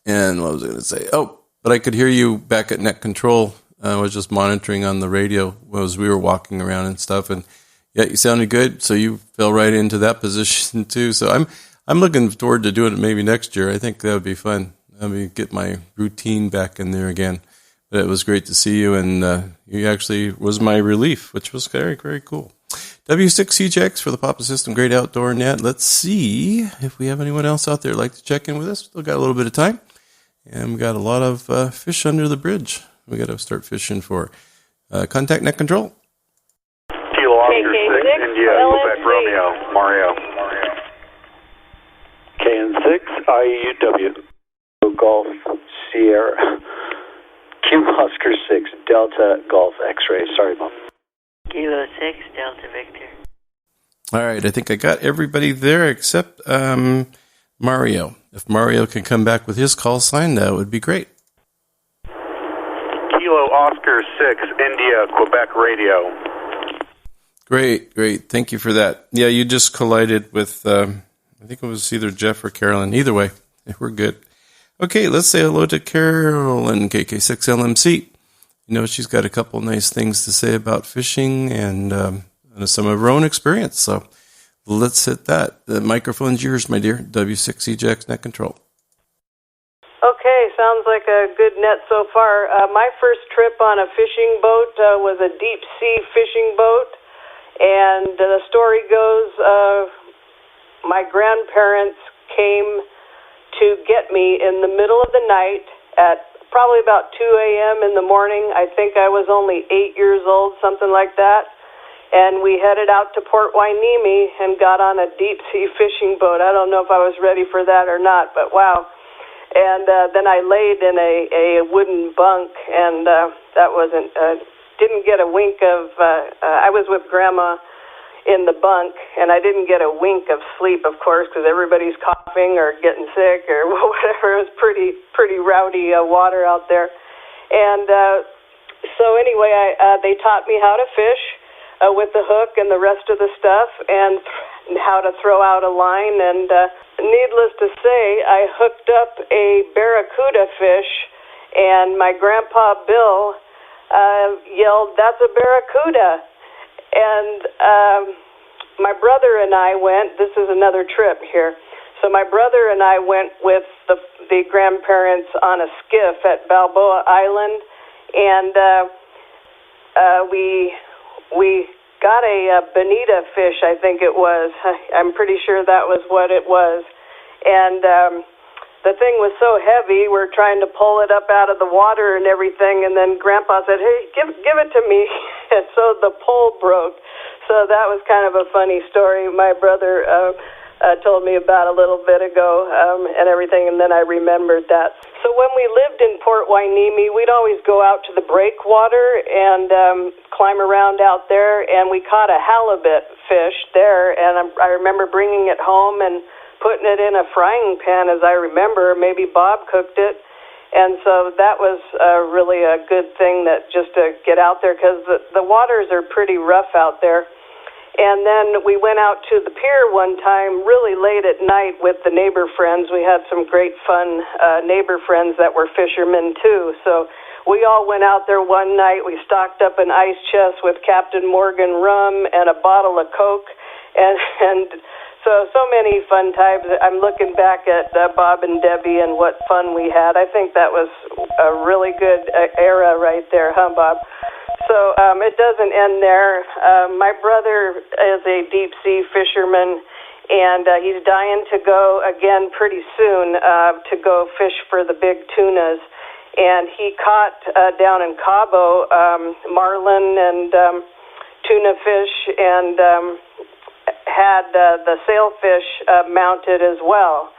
D: what was I going to say? Oh, but I could hear you back at Net Control. I was just monitoring on the radio as we were walking around and stuff. And yeah, you sounded good. So you fell right into that position too. So I'm looking forward to doing it maybe next year. I think that would be fun. Let me get my routine back in there again. But it was great to see you, and you actually was my relief, which was very, very cool. W6CJX for the Papa System Great Outdoor Net. Let's see if we have anyone else out there like to check in with us. Still got a little bit of time, and we got a lot of fish under the bridge. We got to start fishing for. Contact Net Control.
U: Kilo Oscar 6, India, Quebec, Romeo, Mario.
V: KN6, IUW. Golf Sierra, Kilo Oscar 6, Delta Golf X-Ray. Sorry, Mom.
W: Kilo 6, Delta Victor.
D: All right, I think I got everybody there except Mario. If Mario can come back with his call sign, that would be great.
U: Kilo Oscar 6, India, Quebec Radio.
D: Great. Thank you for that. Yeah, you just collided with, I think it was either Jeff or Carolyn. Either way, we're good. Okay, let's say hello to Carolyn, KK6LMC. She's got a couple nice things to say about fishing and some of her own experience. So let's hit that. The microphone's yours, my dear. W6CJX Net Control.
X: Okay, sounds like a good net so far. My first trip on a fishing boat was a deep sea fishing boat. And the story goes, my grandparents came to get me in the middle of the night at probably about 2 a.m. in the morning. I think I was only 8 years old, something like that. And we headed out to Port Hueneme and got on a deep-sea fishing boat. I don't know if I was ready for that or not, but wow. And then I laid in a wooden bunk, and that wasn't, didn't get a wink of, I was with Grandma in the bunk, and I didn't get a wink of sleep, of course, because everybody's coughing or getting sick or whatever. It was pretty rowdy water out there. And so anyway, they taught me how to fish with the hook and the rest of the stuff, and how to throw out a line. And needless to say, I hooked up a barracuda fish, and my grandpa Bill yelled, "That's a barracuda." And my brother and I went, this is another trip here, so my brother and I went with the grandparents on a skiff at Balboa Island, and we got a bonita fish, I think it was. I'm pretty sure that was what it was. And the thing was so heavy, we're trying to pull it up out of the water and everything, and then Grandpa said, "Hey, give it to me." And so the pole broke. So that was kind of a funny story my brother told me about a little bit ago, and everything, and then I remembered that. So when we lived in Port Hueneme, we'd always go out to the breakwater and climb around out there, and we caught a halibut fish there, and I remember bringing it home and putting it in a frying pan, as I remember. Maybe Bob cooked it. And so that was really a good thing, that just to get out there, because the waters are pretty rough out there. And then we went out to the pier one time really late at night with the neighbor friends. We had some great fun neighbor friends that were fishermen too. So we all went out there one night. We stocked up an ice chest with Captain Morgan rum and a bottle of Coke. And so many fun times. I'm looking back at Bob and Debbie and what fun we had. I think that was a really good era right there, huh, Bob? So it doesn't end there. My brother is a deep-sea fisherman, and he's dying to go again pretty soon to go fish for the big tunas. And he caught down in Cabo marlin and tuna fish, and had the sailfish mounted as well.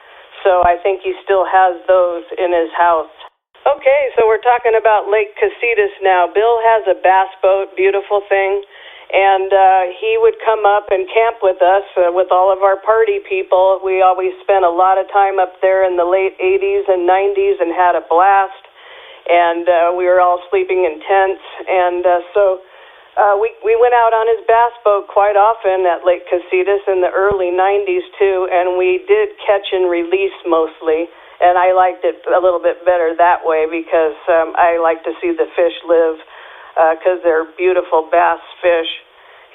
X: So I think he still has those in his house. Okay, so we're talking about Lake Casitas now. Bill has a bass boat, beautiful thing, and he would come up and camp with us, with all of our party people. We always spent a lot of time up there in the late 80s and 90s and had a blast, and we were all sleeping in tents, and so we went out on his bass boat quite often at Lake Casitas in the early 90s too, and we did catch and release mostly. And I liked it a little bit better that way, because I like to see the fish live, because they're beautiful bass fish.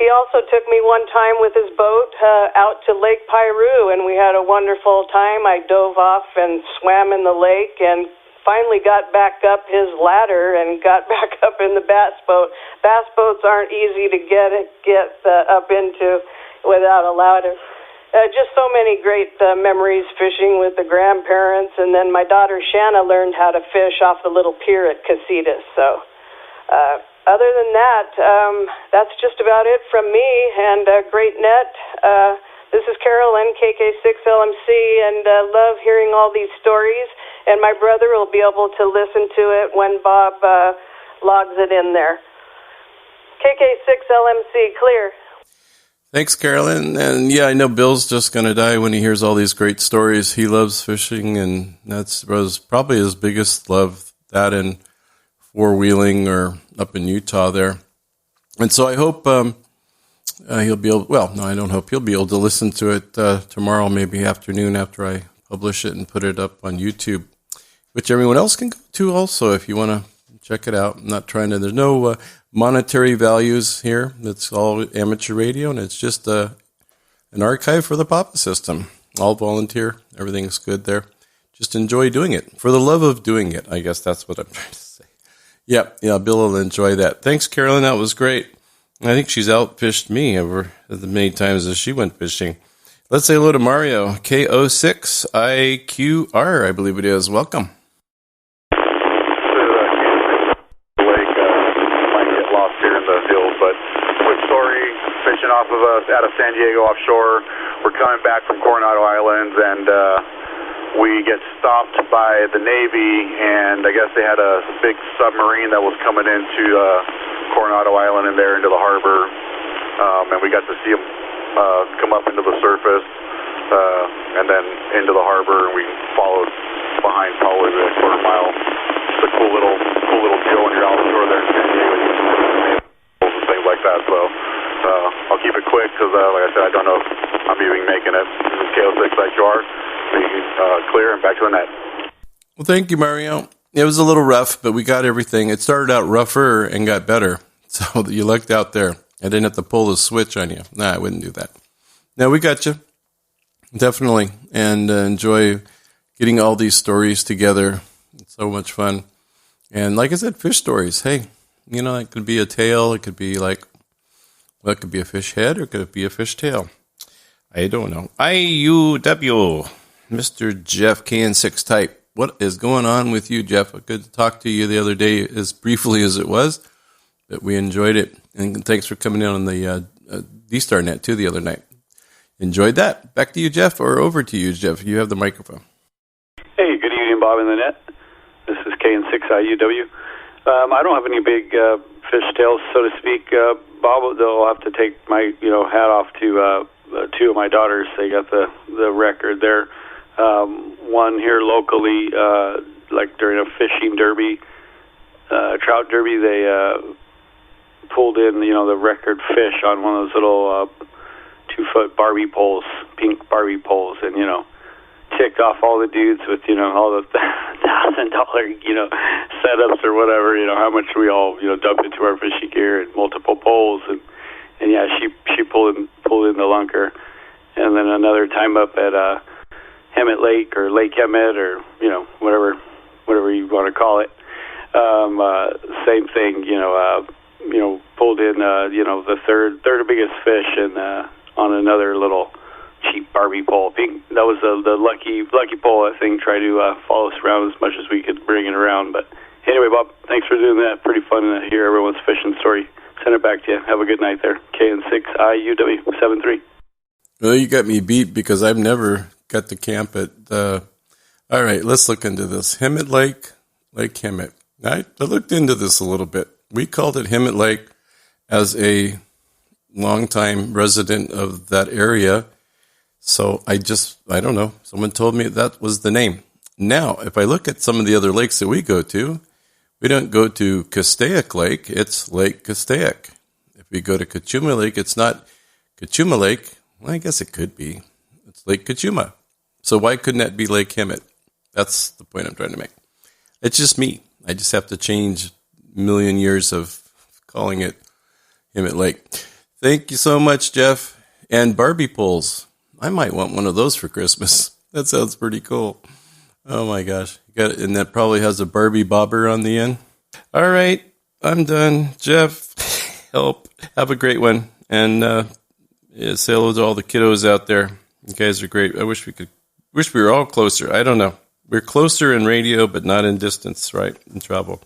X: He also took me one time with his boat out to Lake Piru, and we had a wonderful time. I dove off and swam in the lake, and finally got back up his ladder and got back up in the bass boat. Bass boats aren't easy to get up into without a ladder. Just so many great memories fishing with the grandparents, and then my daughter Shanna learned how to fish off the little pier at Casitas. So other than that, that's just about it from me, and great net. This is Carolyn, KK6LMC, and love hearing all these stories, and my brother will be able to listen to it when Bob logs it in there. KK6LMC, clear.
D: Thanks, Carolyn. And yeah, I know Bill's just going to die when he hears all these great stories. He loves fishing, and was probably his biggest love, that and four-wheeling or up in Utah there. And so I hope he'll be able, well, no, I don't hope he'll be able to listen to it tomorrow, maybe afternoon after I publish it and put it up on YouTube, which everyone else can go to also if you want to check it out. I'm not trying to, there's no monetary values here. It's all amateur radio, and it's just an archive for the Papa System. All volunteer. Everything's good there. Just enjoy doing it. For the love of doing it, I guess that's what I'm trying to say. Yeah, Bill will enjoy that. Thanks, Carolyn. That was great. I think she's outfished me over as many times as she went fishing. Let's say hello to Mario, KO6IQR, I believe it is. Welcome.
U: Off of us out of San Diego offshore. We're coming back from Coronado Islands, and we get stopped by the Navy, and I guess they had a big submarine that was coming into Coronado Island and there into the harbor, and we got to see them come up into the surface, and then into the harbor, and we followed behind probably the quarter mile. It's a cool little deal when you're offshore there in San Diego. You can and things like that. So I'll keep it quick because, like I said, I don't know if I'm even making it. This is KO6IQR. Clear and back to the net.
D: Well, thank you, Mario. It was a little rough, but we got everything. It started out rougher and got better. So you lucked out there. I didn't have to pull the switch on you. Nah, I wouldn't do that. No, we got you. Definitely. And enjoy getting all these stories together. It's so much fun. And like I said, fish stories. Hey, you know, it could be a tail. It could be like, well, it could be a fish head or could it be a fish tail? I don't know. IUW, Mr. Jeff KN6 type. What is going on with you, Jeff? Good to talk to you the other day, as briefly as it was, but we enjoyed it. And thanks for coming in on the D-Star Net, too, the other night. Enjoyed that. Back to you, Jeff, or over to you, Jeff. You have the microphone.
B: Hey, good evening, Bob in the net. This is KN6IUW. I don't have any big fish tails, so to speak. Bob, they'll have to take my hat off to two of my daughters. They got the record there. One here locally, like during a fishing derby, trout derby, they pulled in, the record fish on one of those little 2-foot Barbie poles, pink Barbie poles, and, ticked off all the dudes with, all the $1,000, setups or whatever, how much we all, dumped into our fishing gear and multiple poles. And yeah, she pulled in the lunker. And then another time up at, Hemet Lake or Lake Hemet or, whatever you want to call it. Same thing, pulled in, the third biggest fish and, on another little cheap Barbie pole. I think that was the lucky pole, I think, try to follow us around as much as we could bring it around. But anyway, Bob, thanks for doing that. Pretty fun to hear everyone's fishing story. Send it back to you. Have a good night there. KN6IUW73.
D: Well, you got me beat because I've never got to camp at all right, let's look into this. Hemet Lake, Lake Hemet. I looked into this a little bit. We called it Hemet Lake as a longtime resident of that area. So I don't know. Someone told me that was the name. Now, if I look at some of the other lakes that we go to, we don't go to Castaic Lake. It's Lake Castaic. If we go to Cachuma Lake, it's not Cachuma Lake. Well, I guess it could be. It's Lake Cachuma. So why couldn't that be Lake Hemet? That's the point I'm trying to make. It's just me. I just have to change a million years of calling it Hemet Lake. Thank you so much, Jeff. And Barbie poles. I might want one of those for Christmas. That sounds pretty cool. Oh my gosh. And that probably has a Barbie bobber on the end. All right. I'm done. Jeff, help. Have a great one. And say hello to all the kiddos out there. You guys are great. I wish we were all closer. I don't know. We're closer in radio, but not in distance, right? In travel.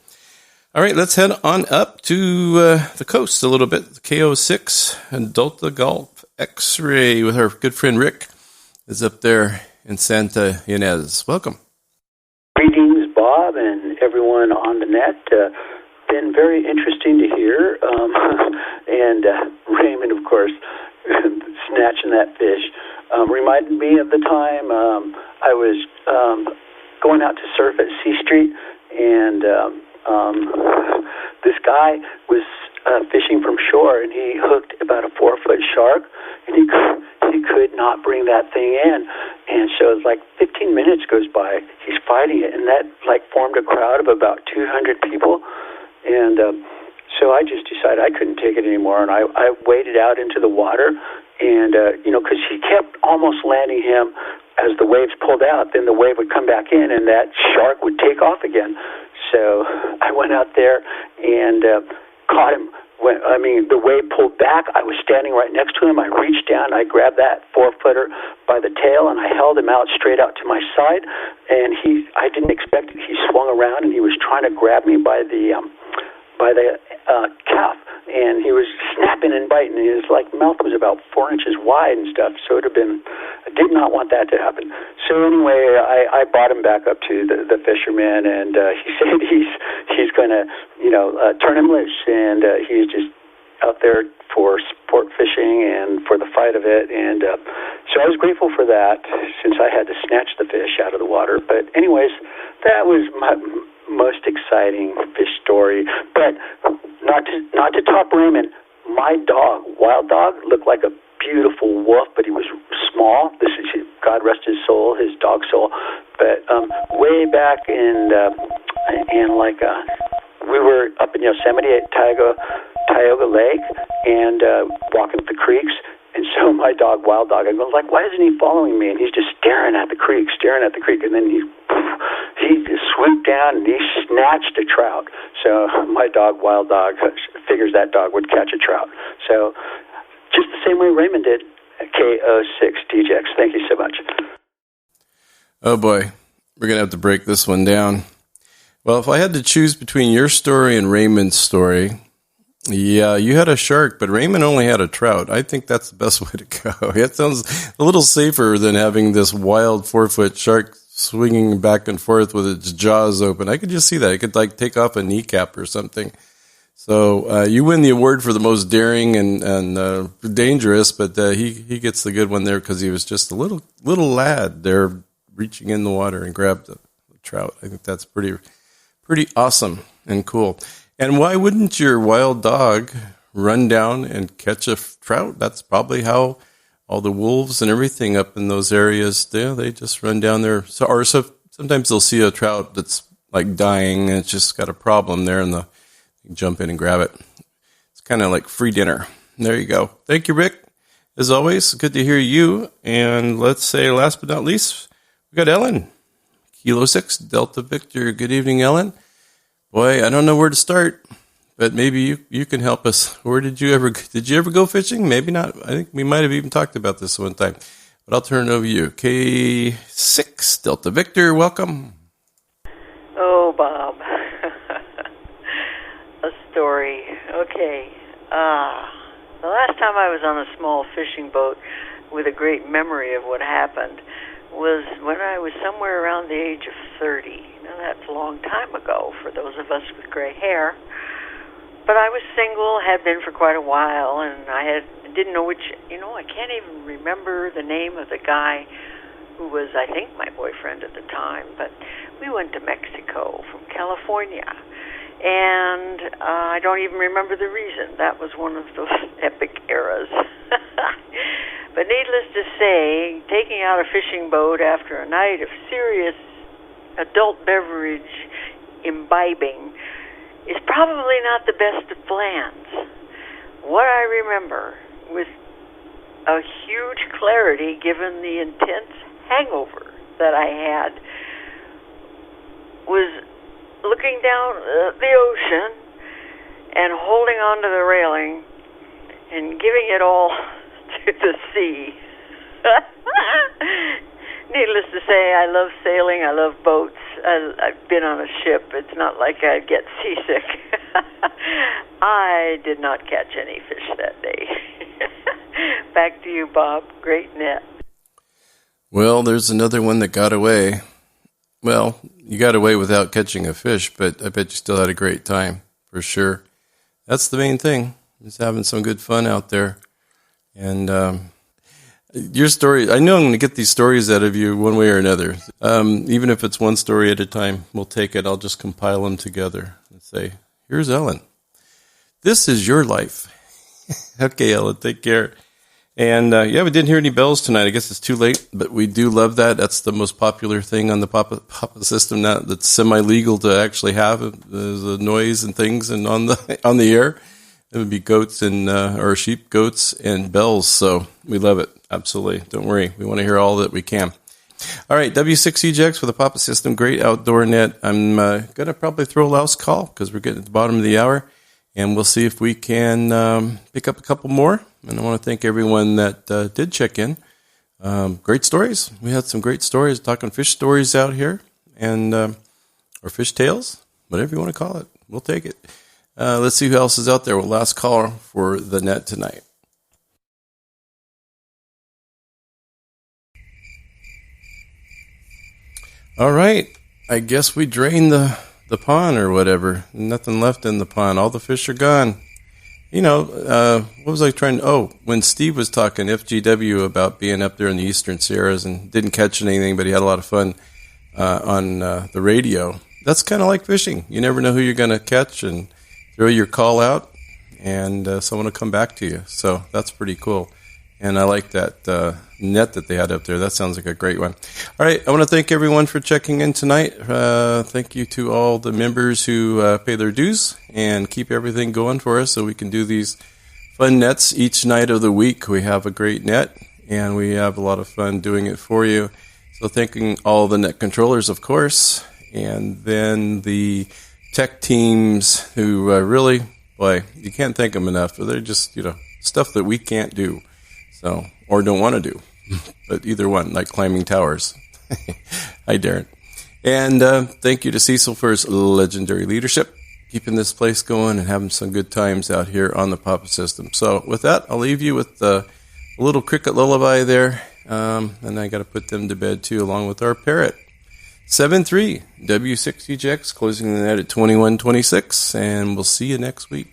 D: All right, let's head on up to the coast a little bit. KO6 and Delta Golf X-Ray with our good friend Rick is up there in Santa Ynez. Welcome.
E: Greetings, Bob, and everyone on the net. Been very interesting to hear. And Raymond, of course, snatching that fish. Reminded me of the time I was going out to surf at C Street, and this guy was fishing from shore, and he hooked about a 4-foot shark, and he could not bring that thing in. And so it's like 15 minutes goes by, he's fighting it, and that like formed a crowd of about 200 people. And so I just decided I couldn't take it anymore, and I waded out into the water, and because he kept almost landing him as the waves pulled out, then the wave would come back in, and that shark would take off again. So I went out there and caught him. The wave pulled back. I was standing right next to him. I reached down. I grabbed that 4-footer by the tail, and I held him out straight out to my side. And I didn't expect it. He swung around, and he was trying to grab me by the calf. And he was snapping and biting. And his mouth was about 4 inches wide and stuff. So I did not want that to happen. So anyway, I brought him back up to the fisherman, and he said he's going to turn him loose, and he's just out there for sport fishing and for the fight of it. And so I was grateful for that, since I had to snatch the fish out of the water. But anyways, that was my most exciting fish story. But not to top Raymond, my dog, Wild Dog, looked like a beautiful wolf, but he was small. This is, God rest his soul, his dog soul. But way back in like we were up in Yosemite at Tioga Lake and walking up the creeks. And so my dog, Wild Dog, I was like, why isn't he following me? And he's just staring at the creek. And then he just swooped down and he snatched a trout. So my dog, Wild Dog, figures that dog would catch a trout. So just the same way Raymond did at KO6 DJX. Thank you so much.
D: Oh boy, we're going to have to break this one down. Well, if I had to choose between your story and Raymond's story, yeah, you had a shark, but Raymond only had a trout. I think that's the best way to go. It sounds a little safer than having this wild 4-foot shark swinging back and forth with its jaws open. I could just see that. It could like take off a kneecap or something. So you win the award for the most daring and dangerous, but he gets the good one there because he was just a little lad there reaching in the water and grabbed the trout. I think that's pretty awesome and cool. And why wouldn't your Wild Dog run down and catch a trout? That's probably how all the wolves and everything up in those areas do. They just run down there. So sometimes they'll see a trout that's like dying and it's just got a problem there, and they jump in and grab it. It's kind of like free dinner. There you go. Thank you, Rick. As always, good to hear you. And let's say, last but not least, we got Ellen. Kilo 6, Delta Victor. Good evening, Ellen. Boy, I don't know where to start, but maybe you can help us. Where did you ever go fishing? Maybe not. I think we might have even talked about this one time, but I'll turn it over to you. K6 Delta Victor, welcome.
W: Oh, Bob. A story. Okay. The last time I was on a small fishing boat with a great memory of what happened was when I was somewhere around the age of 30. Now, that's a long time ago for those of us with gray hair. But I was single, had been for quite a while, and I didn't know which, I can't even remember the name of the guy who was, I think, my boyfriend at the time. But we went to Mexico from California. And I don't even remember the reason. That was one of those epic eras. But needless to say, taking out a fishing boat after a night of serious adult beverage imbibing is probably not the best of plans. What I remember with a huge clarity, given the intense hangover that I had, was looking down at the ocean and holding onto the railing and giving it all to the sea. Needless to say, I love sailing, I love boats, I've been on a ship. It's not like I'd get seasick. I did not catch any fish that day. Back to you, Bob. Great net.
D: Well, there's another one that got away. Well, you got away without catching a fish, but I bet you still had a great time, for sure. That's the main thing, is having some good fun out there. And your story, I know I'm going to get these stories out of you one way or another. Even if it's one story at a time, we'll take it. I'll just compile them together and say, here's Ellen. This is your life. Okay, Ellen, take care. And we didn't hear any bells tonight. I guess it's too late, but we do love that. That's the most popular thing on the Papa system now that's semi-legal to actually have. The noise and things and on the air. It would be goats and or sheep, goats, and bells. So we love it. Absolutely. Don't worry. We want to hear all that we can. All right, W6EJX for the Papa System. Great outdoor net. I'm going to probably throw a last call because we're getting at the bottom of the hour. And we'll see if we can pick up a couple more. And I want to thank everyone that did check in. Great stories. We had some great stories, talking fish stories out here. And or fish tales, whatever you want to call it. We'll take it. Let's see who else is out there. Well, last caller for the net tonight. All right. I guess we drained the pond or whatever. Nothing left in the pond. All the fish are gone. what was I trying to... Oh, when Steve was talking FGW about being up there in the Eastern Sierras and didn't catch anything, but he had a lot of fun on the radio. That's kind of like fishing. You never know who you're going to catch and throw your call out, and someone will come back to you. So that's pretty cool. And I like that net that they had up there. That sounds like a great one. All right, I want to thank everyone for checking in tonight. Thank you to all the members who pay their dues and keep everything going for us so we can do these fun nets each night of the week. We have a great net, and we have a lot of fun doing it for you. So thanking all the net controllers, of course, and then the tech teams who really, boy, you can't thank them enough. They're just, stuff that we can't do. So, or don't want to do, but either one, like climbing towers. Hi, Darren. And thank you to Cecil for his legendary leadership, keeping this place going and having some good times out here on the Papa System. So with that, I'll leave you with a little cricket lullaby there, and I got to put them to bed too, along with our parrot. 7-3, W6EJX, closing the net at 21:26, and we'll see you next week.